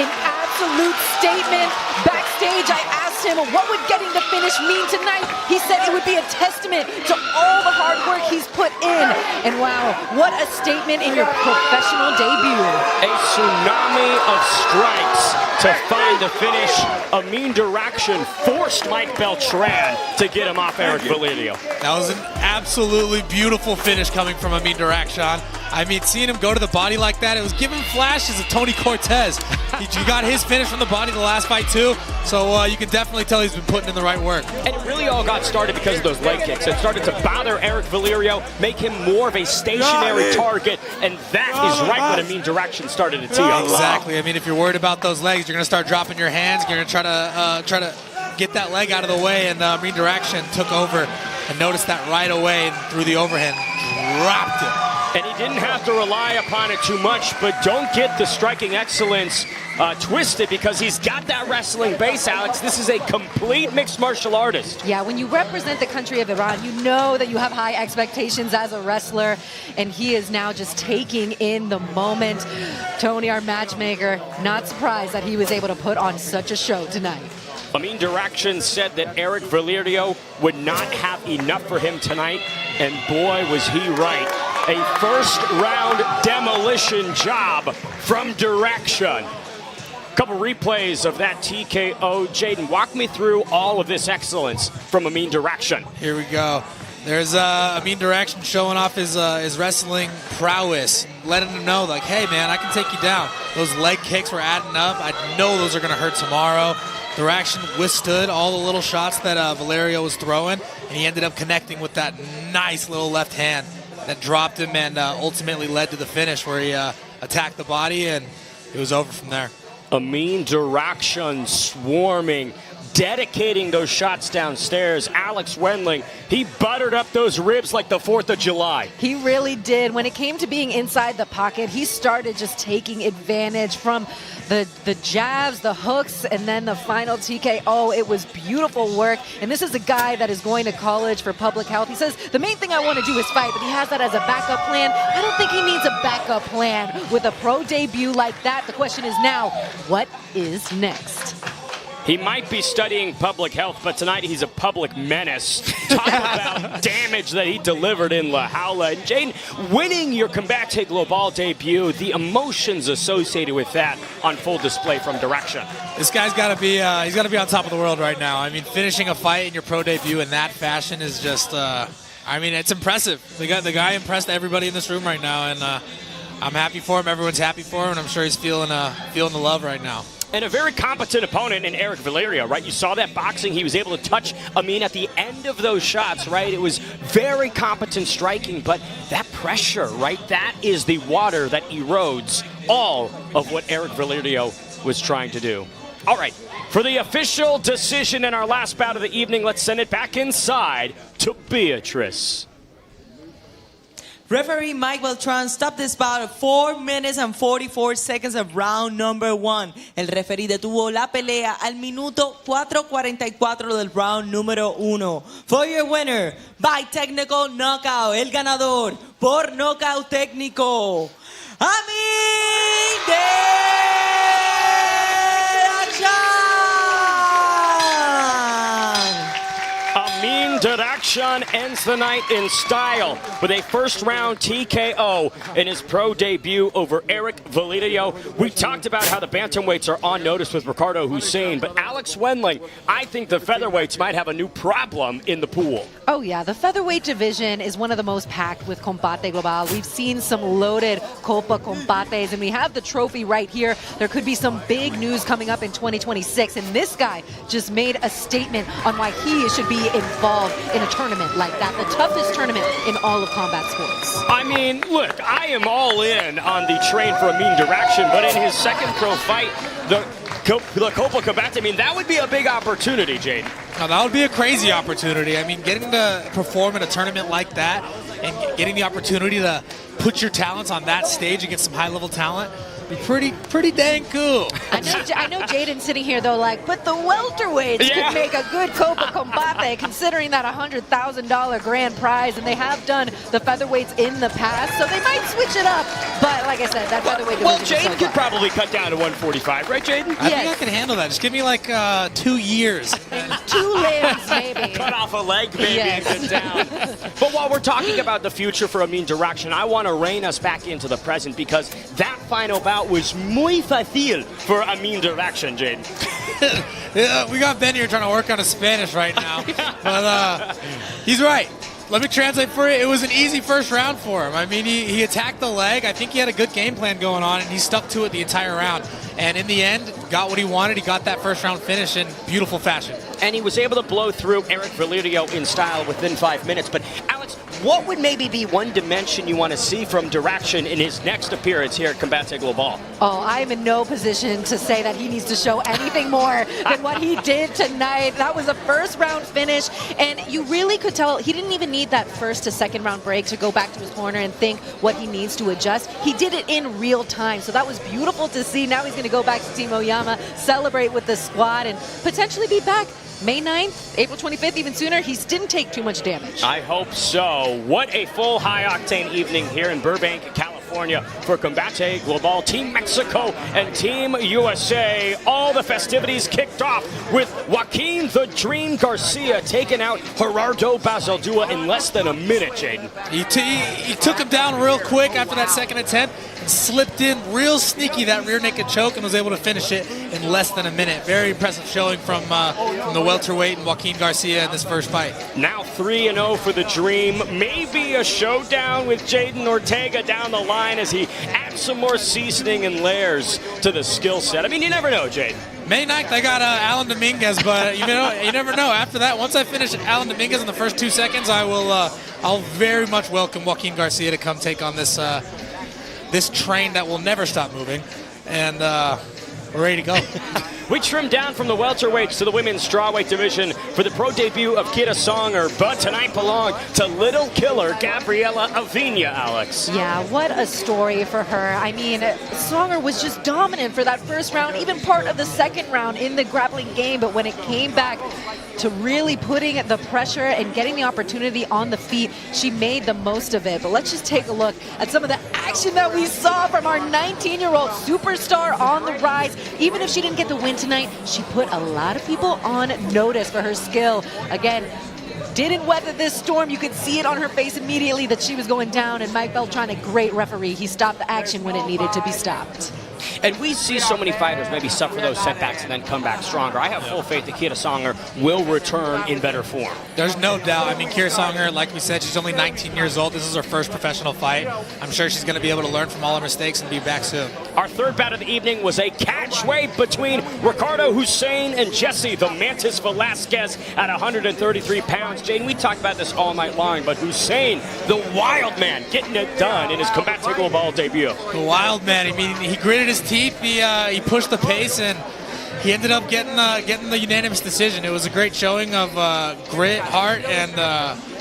An absolute statement. Backstage, I asked him what would getting the finish mean tonight. He said it would be a testament to all the hard work he's put in. And wow, what a statement in your professional debut. A tsunami of strikes to find the finish. Amin Derakshan forced Mike Beltran to get him off Erik Valerio. That was an absolutely beautiful finish coming from Amin Derakshan. I mean, seeing him go to the body like that, it was giving flashes of Tony Cortez. He got his finish from the body the last fight too, so you can definitely tell he's been putting in the right work. And it really all got started because of those leg kicks. It started to bother Erik Valerio, make him more of a stationary target, and that is right when Amin Derakshan started to tee up. Exactly. I mean, if you're worried about those legs, you're going to start dropping your hands. You're going to try to get that leg out of the way, and Amin Derakshan took over and noticed that right away and threw the overhand, dropped it. And he didn't have to rely upon it too much, but don't get the striking excellence twisted, because he's got that wrestling base, Alex. This is a complete mixed martial artist. Yeah, when you represent the country of Iran, you know that you have high expectations as a wrestler, and he is now just taking in the moment. Tony, our matchmaker, not surprised that he was able to put on such a show tonight. Amin Derakshan said that Erik Valerio would not have enough for him tonight, and boy, was he right. A first-round demolition job from Derakshan. Couple replays of that TKO. Jaden, walk me through all of this excellence from Amin Derakshan. Here we go. There's Amin Derakshan showing off his wrestling prowess, letting him know, like, hey, man, I can take you down. Those leg kicks were adding up. I know those are going to hurt tomorrow. Derakshan withstood all the little shots that Valerio was throwing, and he ended up connecting with that nice little left hand that dropped him and ultimately led to the finish, where he attacked the body, and it was over from there. Amin Derakshan swarming, dedicating those shots downstairs. Alex Wendling, he buttered up those ribs like the 4th of July. He really did. When it came to being inside the pocket, he started just taking advantage from the jabs, the hooks, and then the final TKO. It was beautiful work. And this is a guy that is going to college for public health. He says, the main thing I want to do is fight, but he has that as a backup plan. I don't think he needs a backup plan with a pro debut like that. The question is now, what is next? He might be studying public health, but tonight he's a public menace. Talk about damage that he delivered in La Jaula. And Jaden, winning your Combate Global debut, the emotions associated with that on full display from Derakshan. This guy's got to be he's got to be on top of the world right now. I mean, finishing a fight in your pro debut in that fashion is just I mean, it's impressive. The guy impressed everybody in this room right now, and I'm happy for him. Everyone's happy for him, and I'm sure he's feeling the love right now. And a very competent opponent in Erik Valerio, right? You saw that boxing. He was able to touch Amin at the end of those shots, right? It was very competent striking, but that pressure, right? That is the water that erodes all of what Erik Valerio was trying to do. All right, for the official decision in our last bout of the evening, let's send it back inside to Beatrice. Referee Mike Beltran stopped this bout at 4 minutes and 44 seconds of round number 1. El referee detuvo la pelea al minuto 4:44 del round número 1. For your winner, by technical knockout, el ganador por knockout técnico, Amin Derakshan. Amin Derakshan ends the night in style with a first-round TKO in his pro debut over Erik Valerio. We talked about how the bantamweights are on notice with Ricardo Hussein, but Alex Wendling, I think the featherweights might have a new problem in the pool. Oh yeah, the featherweight division is one of the most packed with Combate Global. We've seen some loaded Copa Combates, and we have the trophy right here. There could be some big news coming up in 2026, and this guy just made a statement on why he should be involved in a tournament like that, the toughest tournament in all of combat sports. I mean, look, I am all in on the train for Amin Derakshan, but in his second pro fight, the Copa Combate, I mean, that would be a big opportunity, Jade. Now, that would be a crazy opportunity. I mean, getting to perform in a tournament like that and getting the opportunity to put your talents on that stage against some high-level talent be pretty dang cool. I know Jaden's sitting here, though, like, but the welterweights could make a good Copa Combate, considering that $100,000 grand prize, and they have done the featherweights in the past, so they might switch it up. But like I said, that featherweight division is Jaden could probably cut down to 145, right, Jaden? I think I can handle that. Just give me like 2 years. 2 limbs, maybe. Cut off a leg, maybe, and get down. But while we're talking about the future for Amin Derakshan, I want to rein us back into the present, because that final bout was muy fácil for Amin Derakshan, Jaden. Yeah, we got Ben here trying to work on his Spanish right now. But he's right. Let me translate for you. It was an easy first round for him. I mean, he attacked the leg. I think he had a good game plan going on, and he stuck to it the entire round. And in the end, got what he wanted. He got that first round finish in beautiful fashion. And he was able to blow through Erik Valerio in style within 5 minutes. But Alex, what would maybe be one dimension you want to see from Derakshan in his next appearance here at Combate Global? Oh, I am in no position to say that he needs to show anything more than what he did tonight. That was a first round finish, and you really could tell he didn't even need that first to second round break to go back to his corner and think what he needs to adjust. He did it in real time, so that was beautiful to see. Now he's going to go back to Team Oyama, celebrate with the squad, and potentially be back May 9th, April 25th, even sooner. He didn't take too much damage. I hope so. What a full high-octane evening here in Burbank, California for Combate Global, Team Mexico and Team USA. All the festivities kicked off with Joaquin the Dream Garcia taking out Gerardo Bazaldua in less than a minute, Jaden. He took him down real quick after that second attempt, and slipped in real sneaky that rear naked choke and was able to finish it in less than a minute. Very impressive showing from the welterweight and Joaquin Garcia in this first fight. Now 3-0 for the Dream. Maybe a showdown with Jaden Ortega down the line as he adds some more seasoning and layers to the skill set. I mean, you never know, Jaden. May 9th, I got Alan Dominguez, but you never know. After that, once I finish Alan Dominguez in the first 2 seconds, I'll very much welcome Joaquin Garcia to come take on this this train that will never stop moving, and we're ready to go. We trimmed down from the welterweights to the women's strawweight division for the pro debut of Kiara Songer, but tonight belonged to little killer Gabriela Aviña, Alex. Yeah, what a story for her. I mean, Songer was just dominant for that first round, even part of the second round in the grappling game, but when it came back to really putting the pressure and getting the opportunity on the feet, she made the most of it. But let's just take a look at some of the action that we saw from our 19-year-old superstar on the rise. Even if she didn't get the win tonight, she put a lot of people on notice for her skill. Again, didn't weather this storm. You could see it on her face immediately that she was going down, and Mike Beltran, a great referee. He stopped the action when it needed to be stopped. And we see so many fighters maybe suffer those setbacks and then come back stronger. I have full faith that Kiara Songer will return in better form. There's no doubt. I mean, Kiara Songer, like we said, she's only 19 years old. This is her first professional fight. I'm sure she's going to be able to learn from all her mistakes and be back soon. Our third bout of the evening was a catchweight between Ricardo, Hussein, and Jesse, the Mantis Velasquez, at 133 pounds. Jane, we talked about this all night long, but Hussein, the wild man, getting it done in his Combate Global debut. The wild man. I mean, he gritted his teeth. He pushed the pace, and he ended up getting the unanimous decision. It was a great showing of grit, heart, and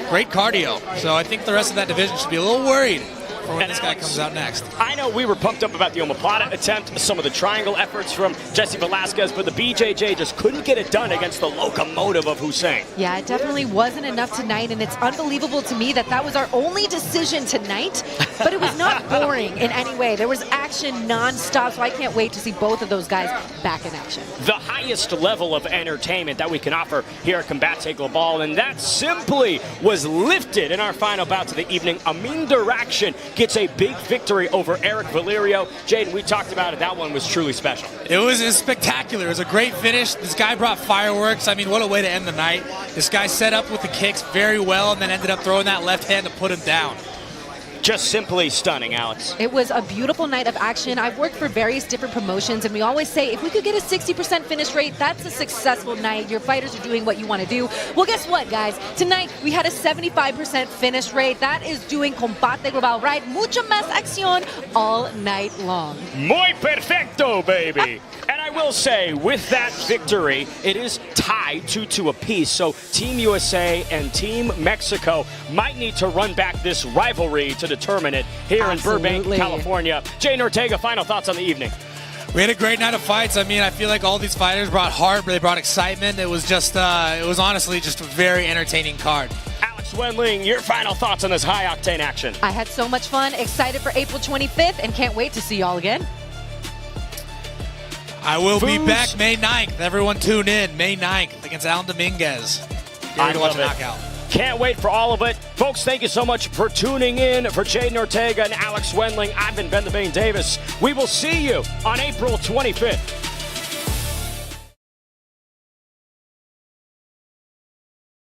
great cardio. So I think the rest of that division should be a little worried for when this guy comes out next. I know we were pumped up about the omoplata attempt, some of the triangle efforts from Jesse Velasquez, but the BJJ just couldn't get it done against the locomotive of Hussein. Yeah, it definitely wasn't enough tonight, and it's unbelievable to me that that was our only decision tonight, but it was not boring in any way. There was action non-stop, so I can't wait to see both of those guys back in action. The highest level of entertainment that we can offer here at Combate Global, and that simply was lifted in our final bout of the evening. Amin Derakshan gets a big victory over Erik Valerio. Jaden, we talked about it. That one was truly special. It was spectacular. It was a great finish. This guy brought fireworks. I mean, what a way to end the night. This guy set up with the kicks very well and then ended up throwing that left hand to put him down. Just simply stunning, Alex. It was a beautiful night of action. I've worked for various different promotions, and we always say if we could get a 60% finish rate, that's a successful night. Your fighters are doing what you want to do. Well, guess what, guys? Tonight, we had a 75% finish rate. That is doing Combate Global right. Mucha más acción all night long. Muy perfecto, baby. And I will say, with that victory, it is tied 2-2 apiece. So Team USA and Team Mexico might need to run back this rivalry to determine it here Absolutely. in Burbank, California. Jane Ortega, final thoughts on the evening. We had a great night of fights. I mean, I feel like all these fighters brought heart, they brought excitement. It was just, it was honestly just a very entertaining card. Alex Wenling, your final thoughts on this high-octane action. I had so much fun, excited for April 25th, and can't wait to see y'all again. I will be back May 9th. Everyone tune in May 9th against Alan Dominguez. Get ready to watch a knockout. Can't wait for all of it. Folks, thank you so much for tuning in. For Jaden Ortega and Alex Wenling, I've been Ben the Bane Davis. We will see you on April 25th.